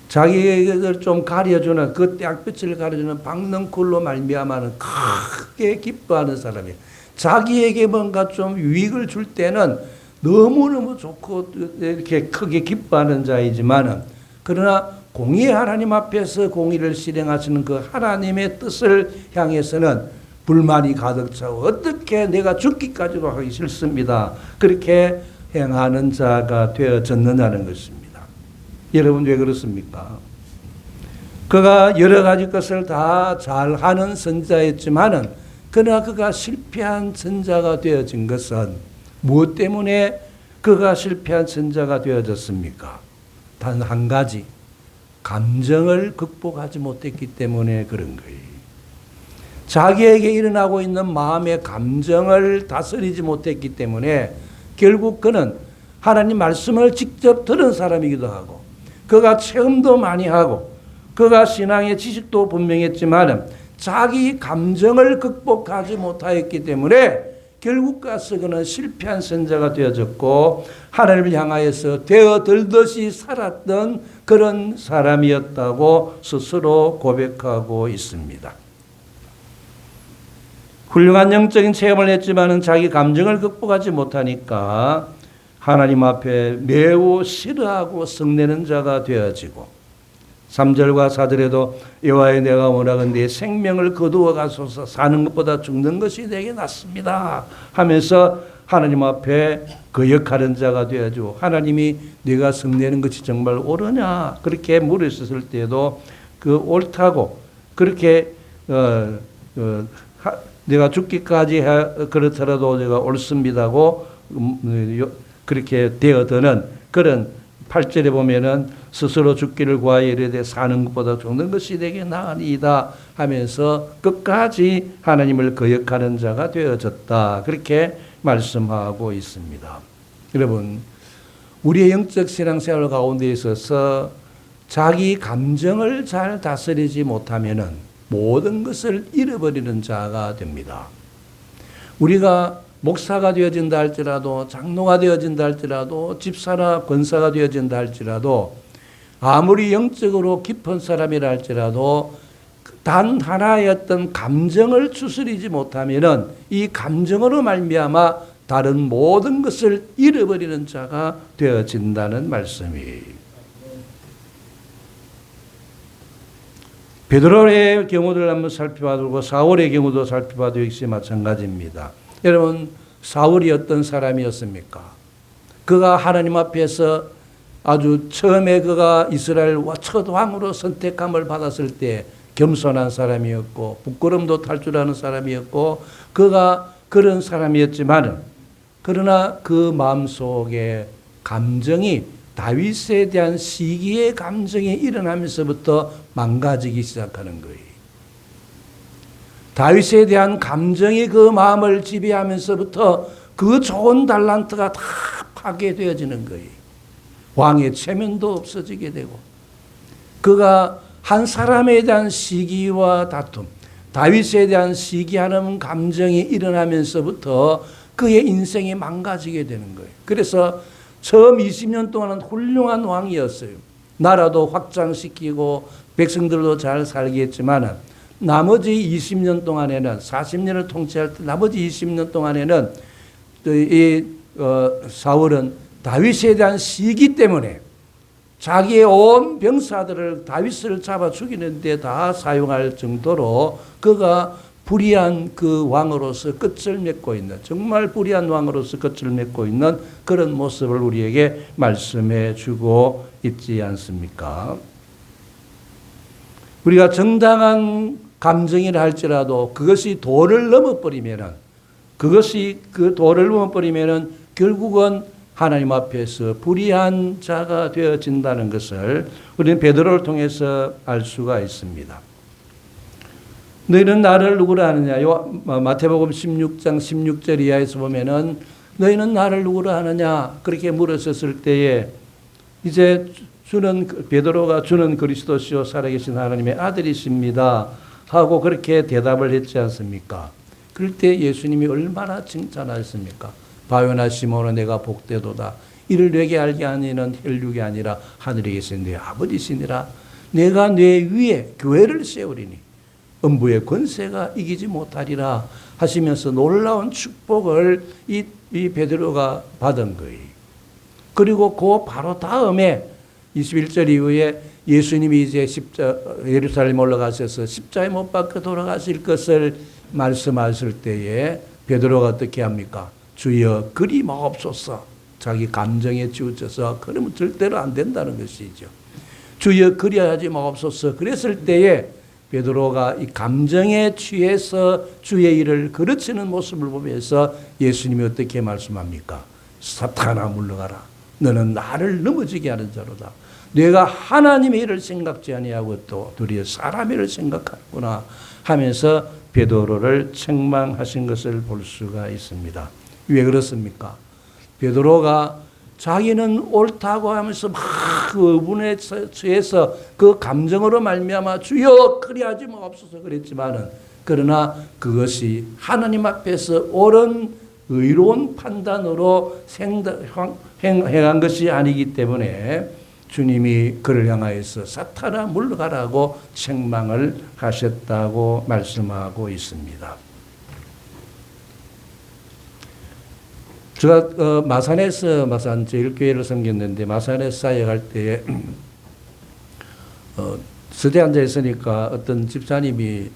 Speaker 4: 자기를 좀 가려주는 그 땡볕을 가려주는 박는 쿨로 말미암아는 크게 기뻐하는 사람이에요. 자기에게 뭔가 좀 유익을 줄 때는 너무너무 좋고 이렇게 크게 기뻐하는 자이지만은 그러나 공의의 하나님 앞에서 공의를 실행하시는 그 하나님의 뜻을 향해서는 불만이 가득 차고 어떻게 내가 죽기까지도 하기 싫습니다. 그렇게 행하는 자가 되어졌느냐는 것입니다. 여러분 왜 그렇습니까? 그가 여러 가지 것을 다 잘하는 선자였지만은 그러나 그가 실패한 선자가 되어진 것은 무엇 때문에 그가 실패한 선자가 되어졌습니까? 단 한 가지, 감정을 극복하지 못했기 때문에 그런 거예요. 자기에게 일어나고 있는 마음의 감정을 다스리지 못했기 때문에 결국 그는 하나님 말씀을 직접 들은 사람이기도 하고 그가 체험도 많이 하고 그가 신앙의 지식도 분명했지만 자기 감정을 극복하지 못하였기 때문에 결국 가서 그는 실패한 선자가 되어졌고 하나님을 향하여서 되어들듯이 살았던 그런 사람이었다고 스스로 고백하고 있습니다. 훌륭한 영적인 체험을 했지만 자기 감정을 극복하지 못하니까 하나님 앞에 매우 싫어하고 성내는 자가 되어지고 3절과 4절에도 여호와의 내가 원하건대 생명을 거두어 가소서 사는 것보다 죽는 것이 내게 낫습니다 하면서 하나님 앞에 거역하는 자가 되어지고 하나님이 네가 성내는 것이 정말 옳으냐 그렇게 물으셨을 때도 그 옳다고 그렇게 내가 죽기까지 그렇더라도 내가 옳습니다고 그렇게 되어드는 그런 8절에 보면은 스스로 죽기를 구하여 이르되 사는 것보다 죽는 것이 내게 나으니이다 하면서 끝까지 하나님을 거역하는 자가 되어졌다 그렇게 말씀하고 있습니다. 여러분 우리의 영적 신앙생활 가운데 있어서 자기 감정을 잘 다스리지 못하면은 모든 것을 잃어버리는 자가 됩니다. 우리가 목사가 되어진다 할지라도 장로가 되어진다 할지라도 집사나 권사가 되어진다 할지라도 아무리 영적으로 깊은 사람이라 할지라도 단 하나의 어떤 감정을 추스리지 못하면은 이 감정으로 말미암아 다른 모든 것을 잃어버리는 자가 되어진다는 말씀이에요. 베드로의 경우를 한번 살펴봐두고 사울의 경우도 살펴봐도 역시 마찬가지입니다. 여러분 사울이 어떤 사람이었습니까? 그가 하나님 앞에서 아주 처음에 그가 이스라엘 첫 왕으로 선택함을 받았을 때 겸손한 사람이었고 부끄럼도 탈 줄 아는 사람이었고 그가 그런 사람이었지만 그러나 그 마음속에 감정이 다윗에 대한 시기의 감정이 일어나면서부터 망가지기 시작하는 거예요. 다윗에 대한 감정이 그 마음을 지배하면서부터 그 좋은 달란트가 다 파괴되어지는 거예요. 왕의 체면도 없어지게 되고 그가 한 사람에 대한 시기와 다툼, 다윗에 대한 시기하는 감정이 일어나면서부터 그의 인생이 망가지게 되는 거예요. 그래서 처음 20년 동안은 훌륭한 왕이었어요. 나라도 확장시키고 백성들도 잘 살게 했지만 나머지 20년 동안에는 40년을 통치할 때 나머지 20년 동안에는 사울은 다윗에 대한 시기 때문에 자기의 온 병사들을 다윗을 잡아 죽이는 데 다 사용할 정도로 그가 불의한 그 왕으로서 끝을 맺고 있는 정말 불의한 왕으로서 끝을 맺고 있는 그런 모습을 우리에게 말씀해 주고 있지 않습니까? 우리가 정당한 감정이라 할지라도 그것이 도를 넘어버리면은 그것이 그 도를 넘어버리면은 결국은 하나님 앞에서 불의한 자가 되어진다는 것을 우리는 베드로를 통해서 알 수가 있습니다. 너희는 나를 누구라 하느냐? 마태복음 16장 16절 이하에서 보면은 너희는 나를 누구라 하느냐? 그렇게 물었을 때에 이제 베드로가 주는 그리스도시요 살아계신 하나님의 아들이십니다 하고 그렇게 대답을 했지 않습니까? 그럴 때 예수님이 얼마나 칭찬하셨습니까? 바요나 시몬아 내가 복되도다. 이를 내게 알게 하니는 혈육이 아니라 하늘에 계신 내 아버지시니라. 내가 내 위에 교회를 세우리니 음부의 권세가 이기지 못하리라 하시면서 놀라운 축복을 이 베드로가 받은 거예요. 그리고 그 바로 다음에 21절 이후에 예수님이 이제 예루살렘 올라가셔서 십자가에 못 박혀 돌아가실 것을 말씀하실 때에 베드로가 어떻게 합니까? 주여 그리 마옵소서. 자기 감정에 치우쳐서 그러면 절대로 안 된다는 것이죠. 주여 그리하지 마옵소서. 그랬을 때에 베드로가 이 감정에 취해서 주의 일을 그르치는 모습을 보면서 예수님이 어떻게 말씀합니까? 사탄아 물러가라. 너는 나를 넘어지게 하는 자로다. 내가 하나님의 일을 생각지 아니하고 또 도리어 사람의 일을 생각하구나 하면서 베드로를 책망하신 것을 볼 수가 있습니다. 왜 그렇습니까? 베드로가 자기는 옳다고 하면서 막 그 의분에 처해서 그 감정으로 말미암아 주여 그리하지 마옵소서 그랬지만은, 그러나 그것이 하나님 앞에서 옳은 의로운 판단으로 행한 것이 아니기 때문에 주님이 그를 향하여서 사탄아 물러가라고 책망을 하셨다고 말씀하고 있습니다. 제가 마산에서 마산 제일교회를 섬겼는데, 마산에서 사역할 때에 서대 앉아 있으니까 어떤 집사님이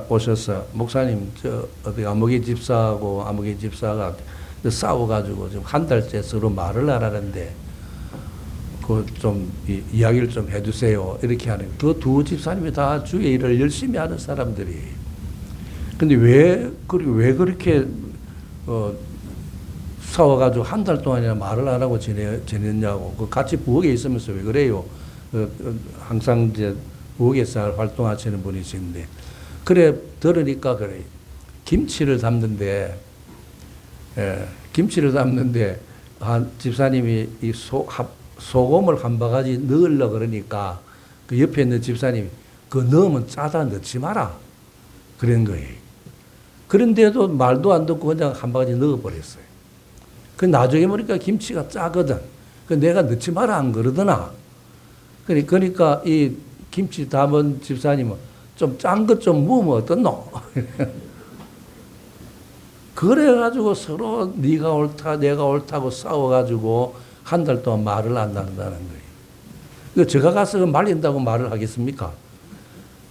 Speaker 4: 오셔서, 목사님 저 어디 아무개 집사하고 아무개 집사가 싸워가지고 지금 한 달째 서로 말을 안 하는데 그 좀 이야기를 좀 해주세요 이렇게 하는, 그 두 집사님이 다 주의 일을 열심히 하는 사람들이. 근데 왜 그렇게 싸워가지고 한 달 동안이나 말을 안 하고 지냈냐고. 그 같이 부엌에 있으면서 왜 그래요? 항상 이제 부엌에서 활동하시는 분이신데, 그래 들으니까 그래. 김치를 담는데 한 집사님이 이 소금을 한 바가지 넣으려고 그러니까 그 옆에 있는 집사님이 그거 넣으면 짜다 넣지 마라 그런 거예요. 그런데도 말도 안 듣고 그냥 한 바가지 넣어버렸어요. 그 나중에 보니까 김치가 짜거든. 그 내가 넣지 마라 안 그러더나. 그러니까 이 김치 담은 집사님은 좀 짠 것 좀 먹으면 어떻노? 그래가지고 서로 네가 옳다 내가 옳다고 싸워가지고 한 달 동안 말을 안 한다는 거예요. 제가 가서 말린다고 말을 하겠습니까?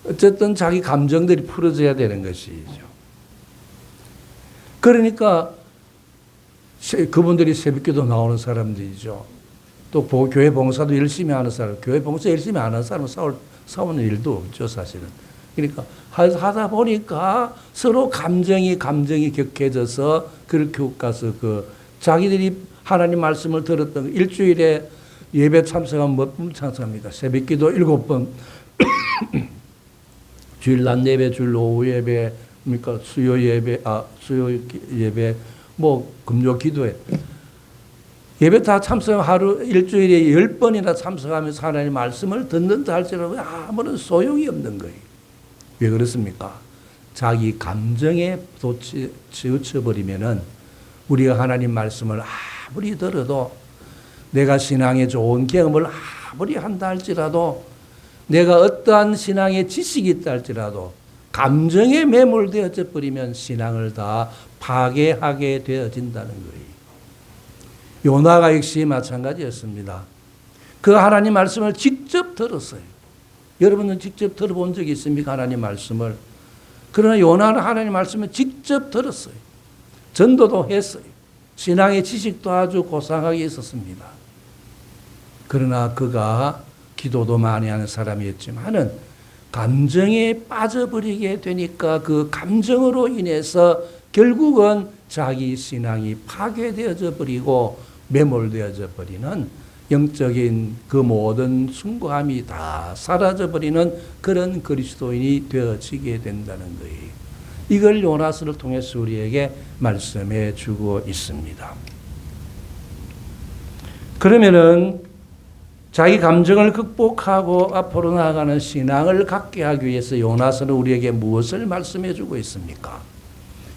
Speaker 4: 어쨌든 자기 감정들이 풀어져야 되는 것이죠. 그러니까 그분들이 새벽기도 나오는 사람들이죠. 또 교회 봉사도 열심히 하는 사람, 교회 봉사 열심히 안 하는 사람은 싸우는 일도 없죠, 사실은. 그러니까 하다 보니까 서로 감정이 격해져서 그렇게 가서 자기들이 하나님 말씀을 들었던 일주일에 예배 참석하면 몇 번 참석합니까? 새벽기도 7번, 주일 낮 예배, 주일 오후 예배, 그러니까 수요 예배, 뭐 금요 기도회 예배 다 참석하면 일주일에 10번이나 참석하면서 하나님 말씀을 듣는다 할지라도 아무런 소용이 없는 거예요. 왜 그렇습니까? 자기 감정에 치우쳐버리면은 우리가 하나님 말씀을 아무리 들어도, 내가 신앙에 좋은 경험을 아무리 한다 할지라도, 내가 어떠한 신앙의 지식이 있다 할지라도 감정에 매몰되어져 버리면 신앙을 다 파괴하게 되어진다는 거예요. 요나가 역시 마찬가지였습니다. 그 하나님 말씀을 직접 들었어요. 여러분은 직접 들어본 적이 있습니까? 하나님 말씀을. 그러나 요나는 하나님 말씀을 직접 들었어요. 전도도 했어요. 신앙의 지식도 아주 고상하게 있었습니다. 그러나 그가 기도도 많이 하는 사람이었지만은 감정에 빠져버리게 되니까 그 감정으로 인해서 결국은 자기 신앙이 파괴되어져 버리고 매몰되어져 버리는, 영적인 그 모든 숭고함이 다 사라져 버리는 그런 그리스도인이 되어지게 된다는 거예요. 이걸 요나서를 통해서 우리에게 말씀해 주고 있습니다. 그러면은 자기 감정을 극복하고 앞으로 나아가는 신앙을 갖게 하기 위해서 요나서는 우리에게 무엇을 말씀해 주고 있습니까?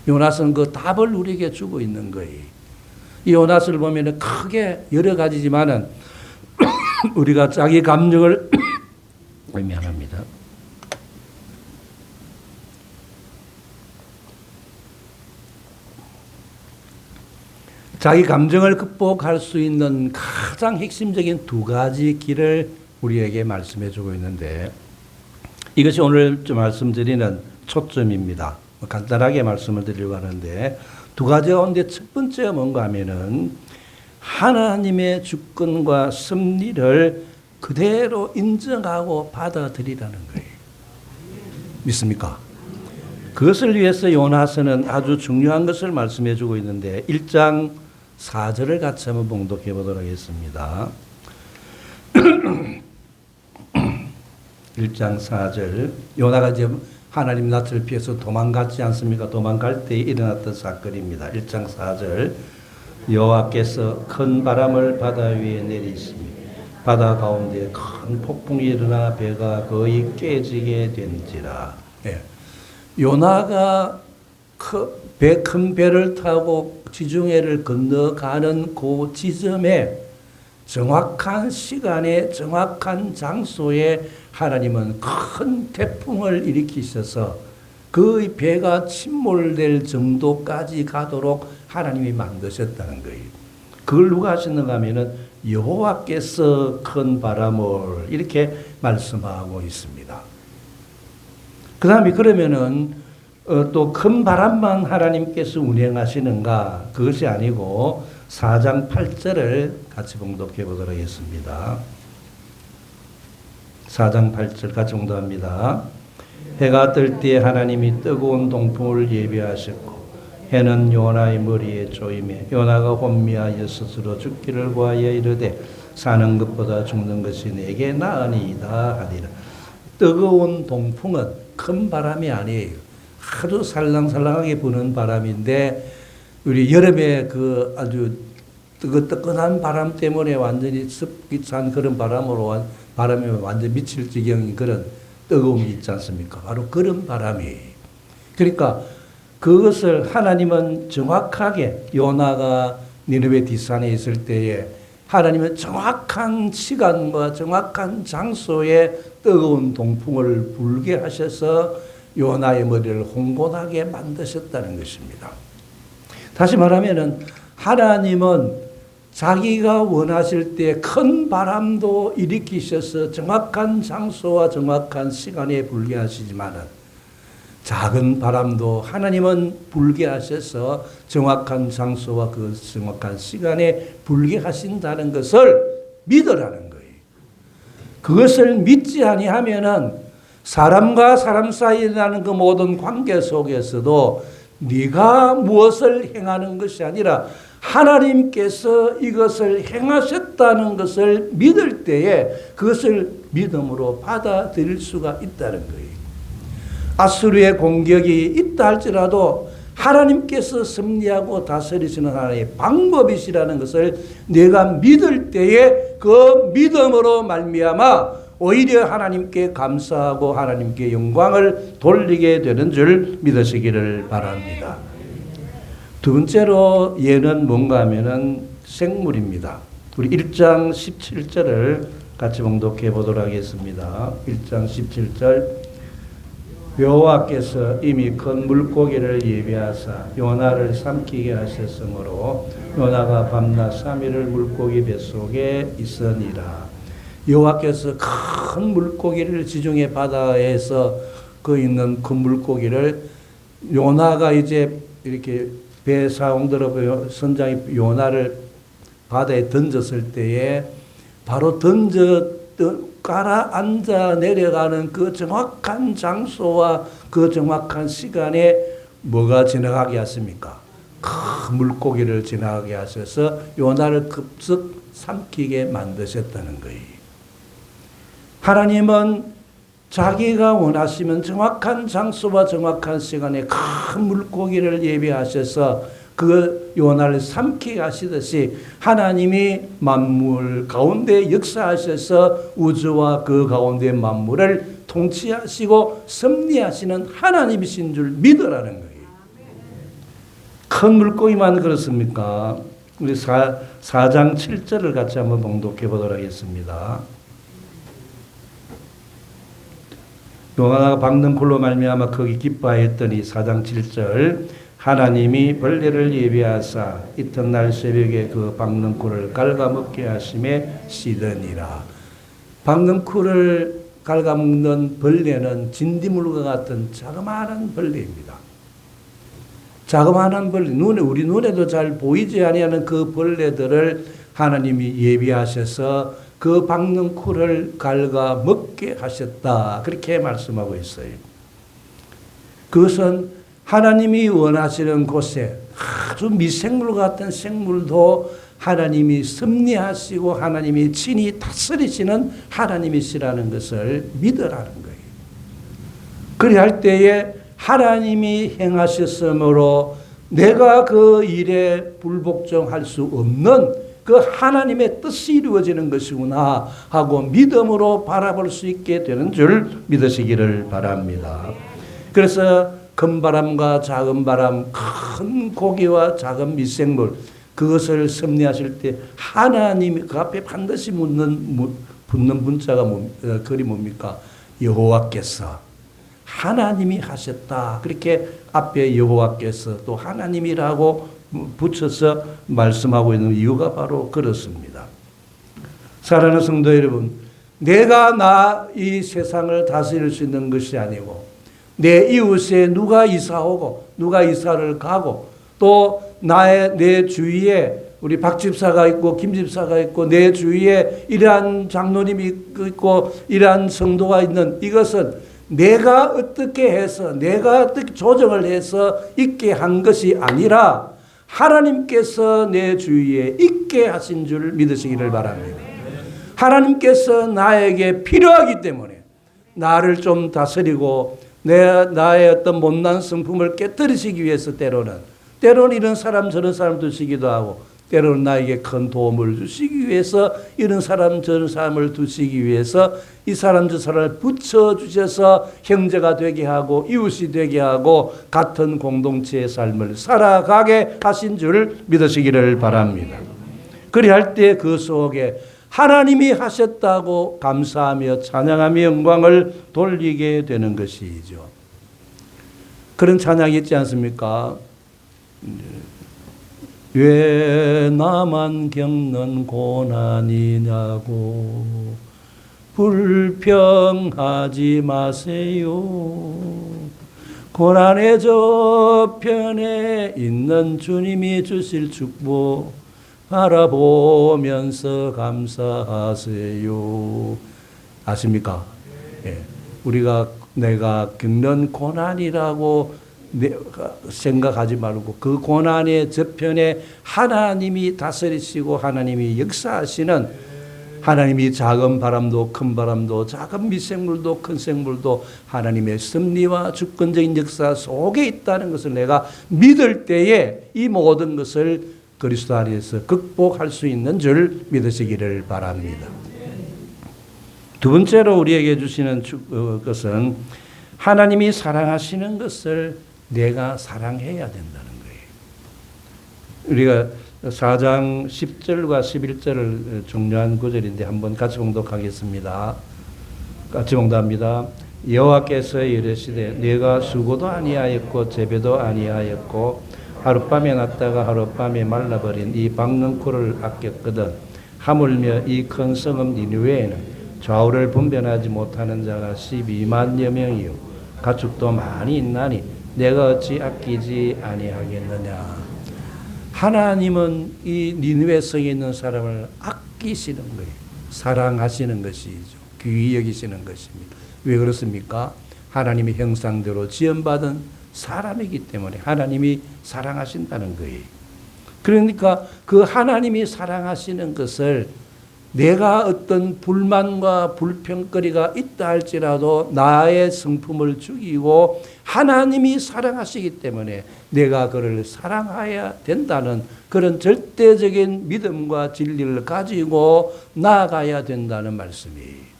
Speaker 4: 요나서는 그 답을 우리에게 주고 있는 거예요. 이 요나서를 보면 크게 여러 가지지만은 우리가 자기 감정을 미안합니다. 자기 감정을 극복할 수 있는 가장 핵심적인 두 가지 길을 우리에게 말씀해 주고 있는데, 이것이 오늘 좀 말씀드리는 초점입니다. 간단하게 말씀을 드리려고 하는데, 두 가지 가운데 첫 번째가 뭔가 하면은 하나님의 주권과 섭리를 그대로 인정하고 받아들이라는 거예요. 믿습니까? 그것을 위해서 요나서는 아주 중요한 것을 말씀해 주고 있는데, 1장 4절을 같이 한번 봉독해 보도록 하겠습니다. 1장 4절. 요나가 이제 하나님 낯을 피해서 도망갔지 않습니까? 도망갈 때 일어났던 사건입니다. 1장 4절 여호와께서 큰 바람을 바다 위에 내리시며 바다 가운데 큰 폭풍이 일어나 배가 거의 깨지게 된지라. 예. 요나가 큰 배를 타고 지중해를 건너가는 그 지점에 정확한 시간에 정확한 장소에 하나님은 큰 태풍을 일으키셔서 그 배가 침몰될 정도까지 가도록 하나님이 만드셨다는 거예요. 그걸 누가 하셨는가 하면은 여호와께서 큰 바람을 이렇게 말씀하고 있습니다. 그 다음에 그러면은 또 큰 바람만 하나님께서 운행하시는가? 그것이 아니고 4장 8절을 같이 봉독해 보도록 하겠습니다. 4장 8절 같이 봉독합니다. 해가 뜰 때 하나님이 뜨거운 동풍을 예비하셨고 해는 요나의 머리에 조임해 요나가 혼미하여 스스로 죽기를 구하여 이르되 사는 것보다 죽는 것이 내게 나으니이다 하니라. 뜨거운 동풍은 큰 바람이 아니에요. 아주 살랑살랑하게 부는 바람인데 우리 여름에 그 아주 뜨끈뜨끈한 바람 때문에 완전히 습기 찬 그런 바람으로 바람이 완전 미칠 지경인 그런 뜨거움이 있지 않습니까? 바로 그런 바람이. 그러니까 그것을 하나님은 정확하게 요나가 니느웨 뒷산에 있을 때에 하나님은 정확한 시간과 정확한 장소에 뜨거운 동풍을 불게 하셔서 요나의 머리를 홍곤하게 만드셨다는 것입니다. 다시 말하면은 하나님은 자기가 원하실 때 큰 바람도 일으키셔서 정확한 장소와 정확한 시간에 불게 하시지만은 작은 바람도 하나님은 불게 하셔서 정확한 장소와 그 정확한 시간에 불게 하신다는 것을 믿으라는 거예요. 그것을 믿지 아니하면은 사람과 사람 사이에 나는 그 모든 관계 속에서도 네가 무엇을 행하는 것이 아니라 하나님께서 이것을 행하셨다는 것을 믿을 때에 그것을 믿음으로 받아들일 수가 있다는 거예요. 아수르의 공격이 있다 할지라도 하나님께서 섭리하고 다스리시는 하나님의 방법이시라는 것을 내가 믿을 때에 그 믿음으로 말미암아 오히려 하나님께 감사하고 하나님께 영광을 돌리게 되는 줄 믿으시기를 바랍니다. 두 번째로 예는 뭔가 하면은 생물입니다. 우리 1장 17절을 같이 봉독해 보도록 하겠습니다. 1장 17절 여호와께서 이미 큰 물고기를 예비하사 요나를 삼키게 하셨으므로 요나가 밤낮 3일을 물고기 뱃속에 있으니라. 여호와께서 큰 물고기를 지중해 바다에서 그 있는 큰 물고기를 요나가 이제 이렇게 배 사용들어 선장이 요나를 바다에 던졌을 때에 바로 가라앉아 내려가는 그 정확한 장소와 그 정확한 시간에 뭐가 지나가게 하십니까? 큰 물고기를 지나가게 하셔서 요나를 급습 삼키게 만드셨다는 거예요. 하나님은 자기가 원하시면 정확한 장소와 정확한 시간에 큰 물고기를 예비하셔서 그 요나를 삼키게 하시듯이 하나님이 만물 가운데 역사하셔서 우주와 그 가운데 만물을 통치하시고 섭리하시는 하나님이신 줄 믿으라는 거예요. 큰 물고기만 그렇습니까? 우리 4장 7절을 같이 한번 봉독해 보도록 하겠습니다. 요나가 박는 굴로 말미암아 거기 기뻐하였더니 4장 7절 하나님이 벌레를 예비하사 이튿날 새벽에 그 박는 굴을 갉아먹게 하심에 시드니라. 박는 굴을 갉아먹는 벌레는 진딧물과 같은 자그마한 벌레입니다. 자그마한 벌레, 우리 눈에도 잘 보이지 아니하는 그 벌레들을 하나님이 예비하셔서 그 박는 굴을 갉아 먹게 하셨다. 그렇게 말씀하고 있어요. 그것은 하나님이 원하시는 곳에 아주 미생물 같은 생물도 하나님이 섭리하시고 하나님이 친히 다스리시는 하나님이시라는 것을 믿으라는 거예요. 그리할 때에 하나님이 행하셨으므로 내가 그 일에 불복종할 수 없는 그 하나님의 뜻이 이루어지는 것이구나 하고 믿음으로 바라볼 수 있게 되는 줄 믿으시기를 바랍니다. 그래서 큰 바람과 작은 바람, 큰 고기와 작은 미생물, 그것을 섭리하실 때 하나님 그 앞에 반드시 붙는 문자가 글이 뭡니까? 여호와께서, 하나님이 하셨다. 그렇게 앞에 여호와께서 또 하나님이라고 붙여서 말씀하고 있는 이유가 바로 그렇습니다. 사랑하는 성도 여러분, 내가 이 세상을 다스릴 수 있는 것이 아니고 내 이웃에 누가 이사 오고 누가 이사를 가고 또 내 주위에 우리 박 집사가 있고 김 집사가 있고 내 주위에 이러한 장로님이 있고 이러한 성도가 있는 이것은 내가 어떻게 해서 내가 어떻게 조정을 해서 있게 한 것이 아니라 하나님께서 내 주위에 있게 하신 줄 믿으시기를 바랍니다. 하나님께서 나에게 필요하기 때문에 나를 좀 다스리고 나의 어떤 못난 성품을 깨뜨리시기 위해서 때로는 이런 사람 저런 사람 두시기도 하고 때로는 나에게 큰 도움을 주시기 위해서 이런 사람 저런 사람을 두시기 위해서 이 사람 저 사람을 붙여주셔서 형제가 되게 하고 이웃이 되게 하고 같은 공동체의 삶을 살아가게 하신 줄 믿으시기를 바랍니다. 그리할 때 그 속에 하나님이 하셨다고 감사하며 찬양하며 영광을 돌리게 되는 것이죠. 그런 찬양이 있지 않습니까? 왜 나만 겪는 고난이냐고 불평하지 마세요. 고난의 저편에 있는 주님이 주실 축복 바라보면서 감사하세요. 아십니까? 예. 내가 겪는 고난이라고 생각하지 말고 그 고난의 저편에 하나님이 다스리시고 하나님이 역사하시는, 하나님이 작은 바람도 큰 바람도 작은 미생물도 큰 생물도 하나님의 섭리와 주권적인 역사 속에 있다는 것을 내가 믿을 때에 이 모든 것을 그리스도 안에서 극복할 수 있는 줄 믿으시기를 바랍니다. 두 번째로 우리에게 주시는 것은 하나님이 사랑하시는 것을 내가 사랑해야 된다는 거예요. 우리가 4장 10절과 11절을 중요한 구절인데 한번 같이 봉독하겠습니다. 같이 봉독합니다. 여호와께서 이르시되 내가 수고도 아니하였고 재배도 아니하였고 하룻밤에 났다가 하룻밤에 말라버린 이 박능쿨을 아꼈거든 하물며 이 큰 성읍 니느웨에는 좌우를 분별하지 못하는 자가 12만여 명이요 가축도 많이 있나니 내가 어찌 아끼지 아니하겠느냐. 하나님은 이 니느웨 성에 있는 사람을 아끼시는 거예요. 사랑하시는 것이죠. 귀히 여기시는 것입니다. 왜 그렇습니까? 하나님의 형상대로 지음받은 사람이기 때문에 하나님이 사랑하신다는 거예요. 그러니까 그 하나님이 사랑하시는 것을 내가 어떤 불만과 불평거리가 있다 할지라도 나의 성품을 죽이고 하나님이 사랑하시기 때문에 내가 그를 사랑해야 된다는 그런 절대적인 믿음과 진리를 가지고 나아가야 된다는 말씀이에요.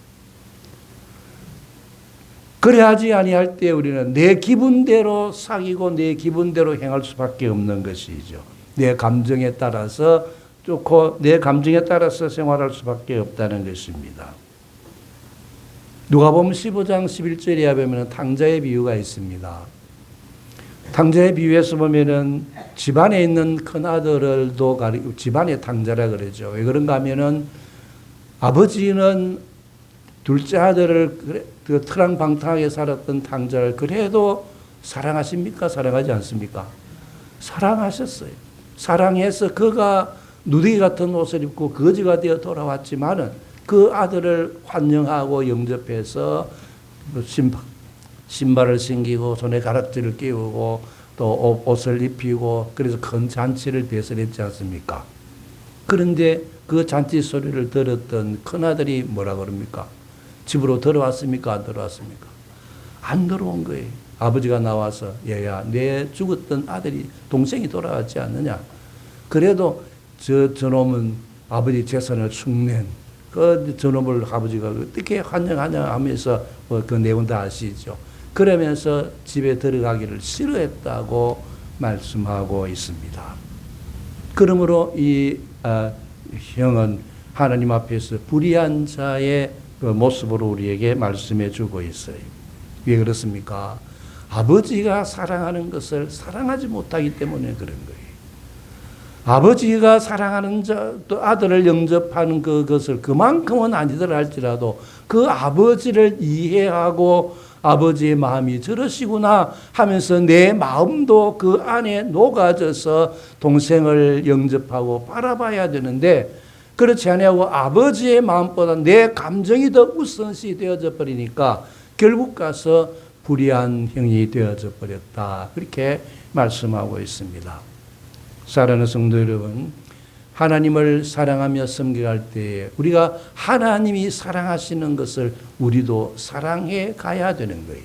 Speaker 4: 그래야지 아니할 때 우리는 내 기분대로 사귀고 내 기분대로 행할 수밖에 없는 것이죠. 내 감정에 따라서 좋고 내 감정에 따라서 생활할 수밖에 없다는 것입니다. 누가복음 15장 11절에 보면 탕자의 비유가 있습니다. 탕자의 비유에서 보면은 집안에 있는 큰 아들을도 집안의 탕자라 그러죠. 왜 그런가 하면은 아버지는 둘째 아들을 그 트랑방탕하게 살았던 탕자를 그래도 사랑하십니까? 사랑하지 않습니까? 사랑하셨어요. 사랑해서 그가 누더기 같은 옷을 입고 거지가 되어 돌아왔지만은 그 아들을 환영하고 영접해서 신발을 신기고 손에 가락지를 끼우고 또 옷을 입히고 그래서 큰 잔치를 배설했지 않습니까? 그런데 그 잔치 소리를 들었던 큰아들이 뭐라 그럽니까? 집으로 들어왔습니까? 안 들어왔습니까? 안 들어온 거예요. 아버지가 나와서 얘야 내 죽었던 아들이 동생이 돌아왔지 않느냐. 그래도 저놈은 아버지 재산을 축낸 그 저놈을 아버지가 어떻게 환영하냐 하면서 그 내용 다 아시죠. 그러면서 집에 들어가기를 싫어했다고 말씀하고 있습니다. 그러므로 이 형은 하나님 앞에서 불의한 자의 그 모습으로 우리에게 말씀해 주고 있어요. 왜 그렇습니까? 아버지가 사랑하는 것을 사랑하지 못하기 때문에 그런 거예요. 아버지가 사랑하는 또 아들을 영접하는 그것을 그만큼은 아니더라 할지라도 그 아버지를 이해하고 아버지의 마음이 저러시구나 하면서 내 마음도 그 안에 녹아져서 동생을 영접하고 바라봐야 되는데 그렇지 아니하고 아버지의 마음보다 내 감정이 더 우선시 되어져 버리니까 결국 가서 불의한 형이 되어져 버렸다. 그렇게 말씀하고 있습니다. 사랑하는 성도 여러분, 하나님을 사랑하며 섬겨갈 때에 우리가 하나님이 사랑하시는 것을 우리도 사랑해 가야 되는 거예요.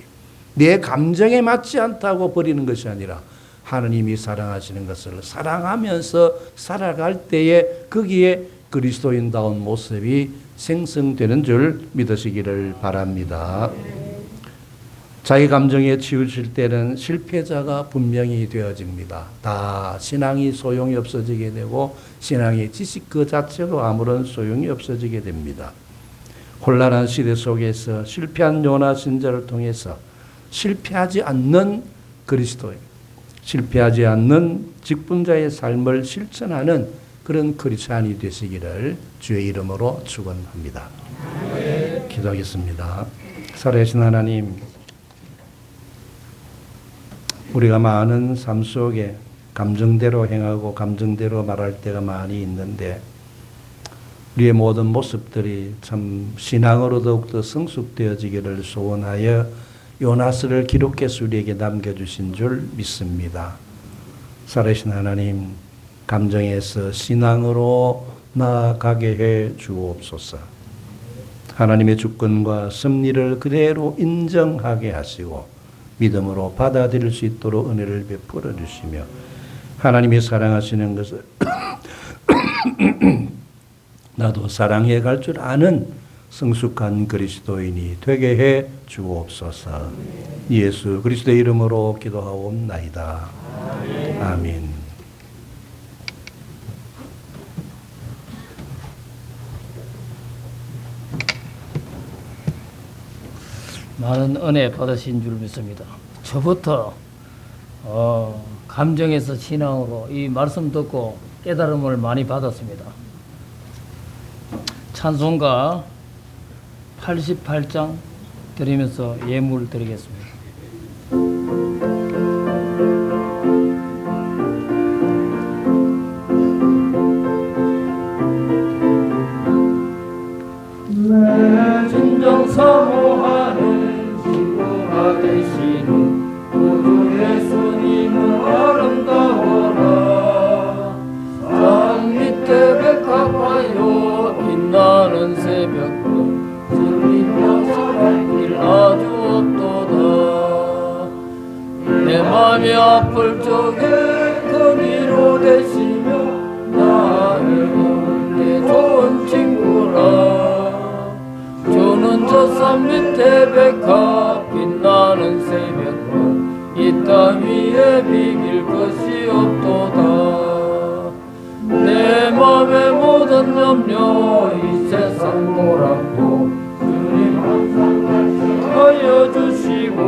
Speaker 4: 내 감정에 맞지 않다고 버리는 것이 아니라 하나님이 사랑하시는 것을 사랑하면서 살아갈 때에 거기에 그리스도인다운 모습이 생성되는 줄 믿으시기를 바랍니다. 자기 감정에 치우칠 때는 실패자가 분명히 되어집니다. 다 신앙이 소용이 없어지게 되고 신앙의 지식 그 자체로 아무런 소용이 없어지게 됩니다. 혼란한 시대 속에서 실패한 요나 신자를 통해서 실패하지 않는 그리스도인, 실패하지 않는 직분자의 삶을 실천하는 그런 크리스찬이 되시기를 주의 이름으로 축원합니다. 기도하겠습니다. 살아계신 하나님, 우리가 많은 삶 속에 감정대로 행하고 감정대로 말할 때가 많이 있는데 우리의 모든 모습들이 참 신앙으로 더욱더 성숙되어지기를 소원하여 요나스를 기록해서 우리에게 남겨주신 줄 믿습니다. 살아계신 하나님, 감정에서 신앙으로 나아가게 해 주옵소서. 하나님의 주권과 섭리를 그대로 인정하게 하시고 믿음으로 받아들일 수 있도록 은혜를 베풀어 주시며 하나님이 사랑하시는 것을 나도 사랑해 갈 줄 아는 성숙한 그리스도인이 되게 해 주옵소서. 예수 그리스도의 이름으로 기도하옵나이다. 아멘.
Speaker 1: 많은 은혜 받으신 줄 믿습니다. 저부터 감정에서 신앙으로 이 말씀 듣고 깨달음을 많이 받았습니다. 찬송가 88장 드리면서 예물 드리겠습니다.
Speaker 2: 내 진정 사모하는 친구가 되시는 구주 예수님은 아름다워라. 산 밑에 백합하여 빛나는 새벽도 주님과 살길 아주 없도다. 내 맘이 아플 적에 그 위로 되시며 나를 돕는 좋은 친구라. 주는 저 산 밑에 백합 빛나는 새벽도 이 땅 위에 비길 것이 없도다. 내 맘의 모든 염려 이 세상 보라고 주님 항상 말씀하여 주시고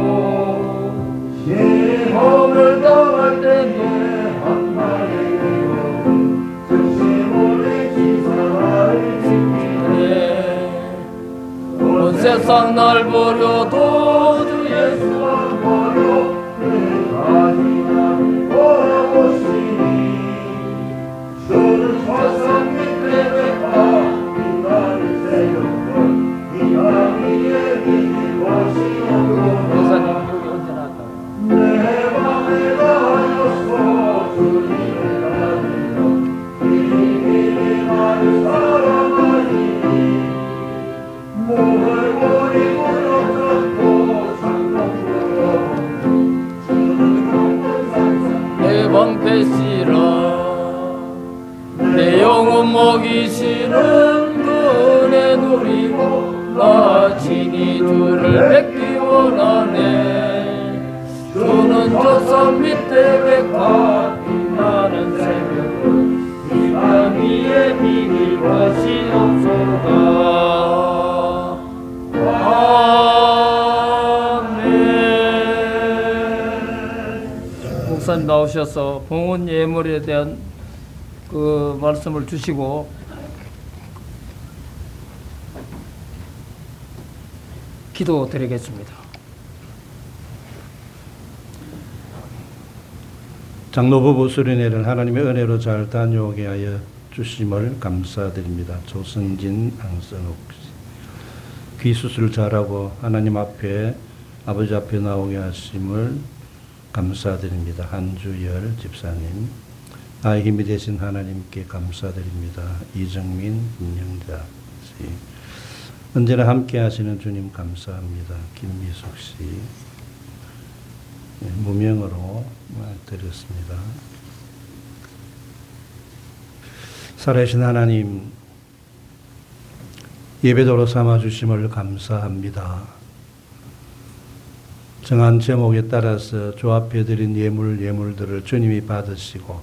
Speaker 2: 시험을 당할 때에 한 마리 위로는 전심으로 기사를 지키네. 온 세상 날 버려도 주 예수 안 버려 끝까지 나를 보아보시니 주는 화산 밑에 백합 빛나는 새벽은 이 땅 위에 비길 것이 없도다. 내 맘에 다하였어 주님의 나는 비밀이 나를 사랑하니 목을 버리고 넘쳤고 상공 원하네. 주는 저 산 밑에 백합이 나는 새벽을 이 밤 위에 비길 것이 없소이다. 아멘.
Speaker 1: 목사님 나오셔서 봉헌 예물에 대한 그 말씀을 주시고 기도 드리겠습니다.
Speaker 4: 장로부부 수련회를 하나님의 은혜로 잘 다녀오게 하여 주심을 감사드립니다. 조승진, 안선욱 씨. 귀 수술 잘하고 하나님 앞에 아버지 앞에 나오게 하심을 감사드립니다. 한주열 집사님. 나의 힘이 되신 하나님께 감사드립니다. 이정민, 김영자 씨. 언제나 함께 하시는 주님 감사합니다. 김미숙 씨. 네, 무명으로 드렸습니다. 살아계신 하나님, 예배도로 삼아주심을 감사합니다. 정한 제목에 따라서 조합해드린 예물들을 주님이 받으시고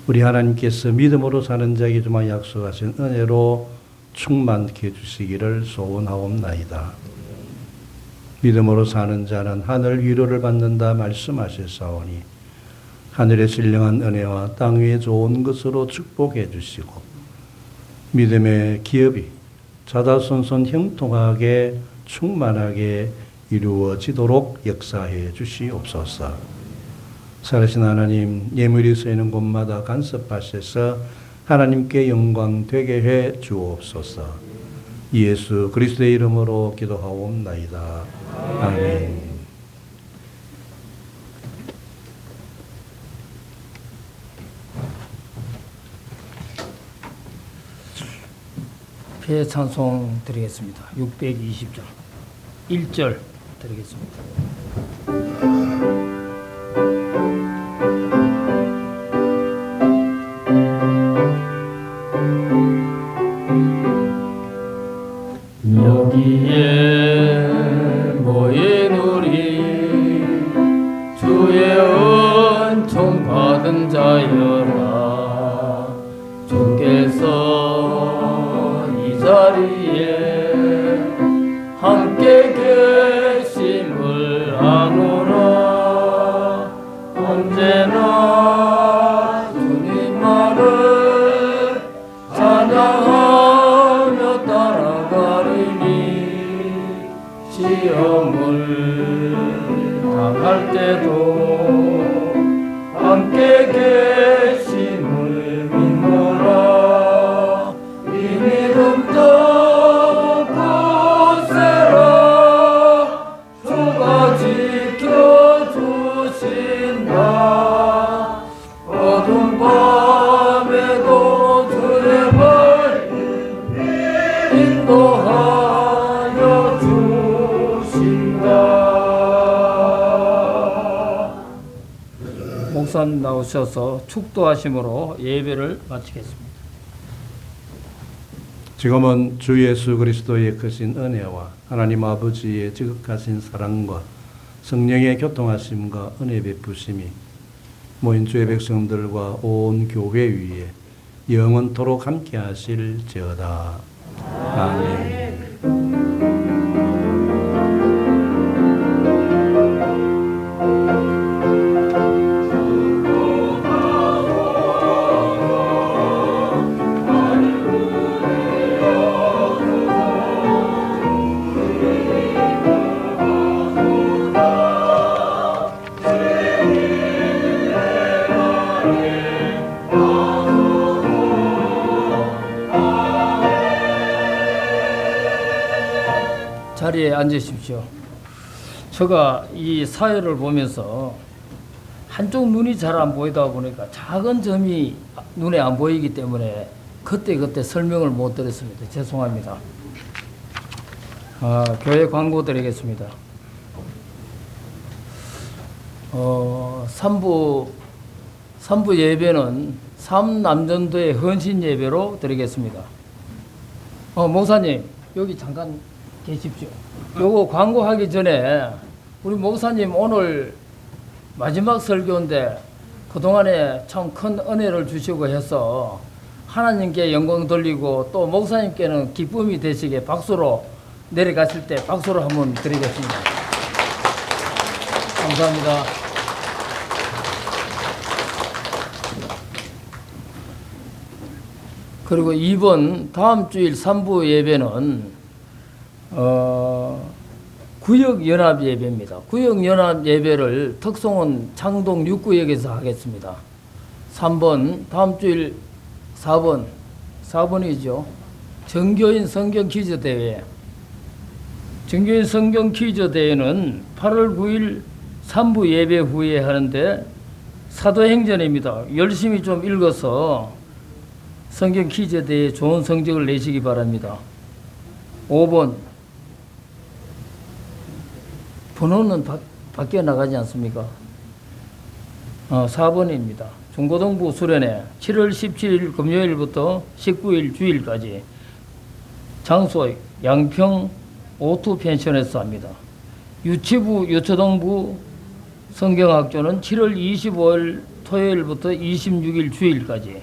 Speaker 4: 우리 하나님께서 믿음으로 사는 자에게 주만 약속하신 은혜로 충만케 해주시기를 소원하옵나이다. 믿음으로 사는 자는 하늘 위로를 받는다 말씀하셨사오니 하늘의 신령한 은혜와 땅 위의 좋은 것으로 축복해 주시고 믿음의 기업이 자다손손 형통하게 충만하게 이루어지도록 역사해 주시옵소서. 살아계신 하나님, 예물이 쓰이는 곳마다 간섭하셔서 하나님께 영광 되게 해 주옵소서. 예수 그리스도의 이름으로 기도하옵나이다. 아멘.
Speaker 1: 폐 찬송 드리겠습니다. 620절 1절 드리겠습니다.
Speaker 2: 여기에 모인 우리 주의 은총 받은 자여라. 주께서 이 자리에 함께 계심을 아노라. 언제나 주님만을 찬양하며 따라가리니 시험을 당할 때도 함께 계심을 믿노라. 이 믿음 더 굳세라. 주가 지켜주신다. 어두운 밤에도 주의 말씀 인도하여 주신다.
Speaker 1: 목사님 나오셔서 축도하심으로 예배를 마치겠습니다.
Speaker 4: 지금은 주 예수 그리스도의 크신 은혜와 하나님 아버지의 지극하신 사랑과 성령의 교통하심과 은혜 베푸심이 모인 주의 백성들과 온 교회 위에 영원토록 함께 하실지어다. 아멘.
Speaker 1: 자리에 앉으십시오. 제가 이 사회를 보면서 한쪽 눈이 잘 안 보이다 보니까 작은 점이 눈에 안 보이기 때문에 그때 설명을 못 드렸습니다. 죄송합니다. 교회 광고 드리겠습니다. 3부 예배는 삼남전도의 헌신 예배로 드리겠습니다. 목사님 여기 잠깐 계십시오. 요거 광고하기 전에 우리 목사님 오늘 마지막 설교인데 그동안에 참 큰 은혜를 주시고 해서 하나님께 영광 돌리고 또 목사님께는 기쁨이 되시게 박수로 내려가실 때 박수로 한번 드리겠습니다. 감사합니다. 그리고 이번 다음 주일 3부 예배는 구역연합 예배입니다. 구역연합 예배를 특송은 창동 6구역에서 하겠습니다. 3번, 다음 주일 4번이죠. 정교인 성경 퀴즈 대회. 정교인 성경 퀴즈 대회는 8월 9일 3부 예배 후에 하는데 사도행전입니다. 열심히 좀 읽어서 성경 퀴즈 대회에 좋은 성적을 내시기 바랍니다. 5번. 번호는 바뀌어 나가지 않습니까? 4번입니다. 중고등부 수련회 7월 17일 금요일부터 19일 주일까지 장소 양평 오투 펜션에서 합니다. 유치부 유초등부 성경학교는 7월 25일 토요일부터 26일 주일까지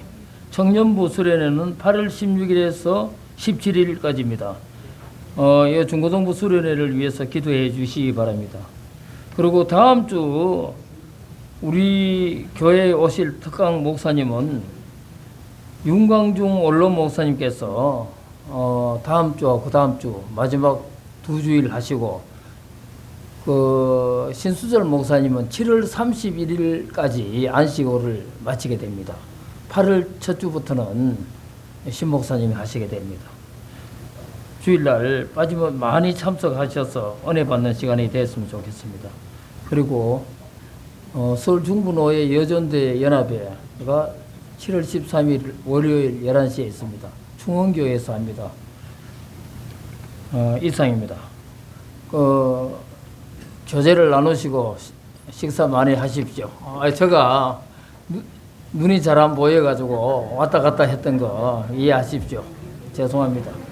Speaker 1: 청년부 수련회는 8월 16일에서 17일까지입니다. 이 중고등부 수련회를 위해서 기도해 주시기 바랍니다. 그리고 다음 주 우리 교회에 오실 특강 목사님은 윤광중 원로 목사님께서 다음 주와 그 다음 주 마지막 2주일 하시고 그 신수절 목사님은 7월 31일까지 안식일을 마치게 됩니다. 8월 첫 주부터는 신 목사님이 하시게 됩니다. 주일날 빠지면 많이 참석하셔서 은혜 받는 시간이 됐으면 좋겠습니다. 그리고 서울 중부노예 여전대 연합회가 7월 13일 월요일 11시에 있습니다. 충원교회에서 합니다. 이상입니다. 교제를 나누시고 식사 많이 하십시오. 제가 눈이 잘 안 보여가지고 왔다 갔다 했던 거 이해하십시오. 죄송합니다.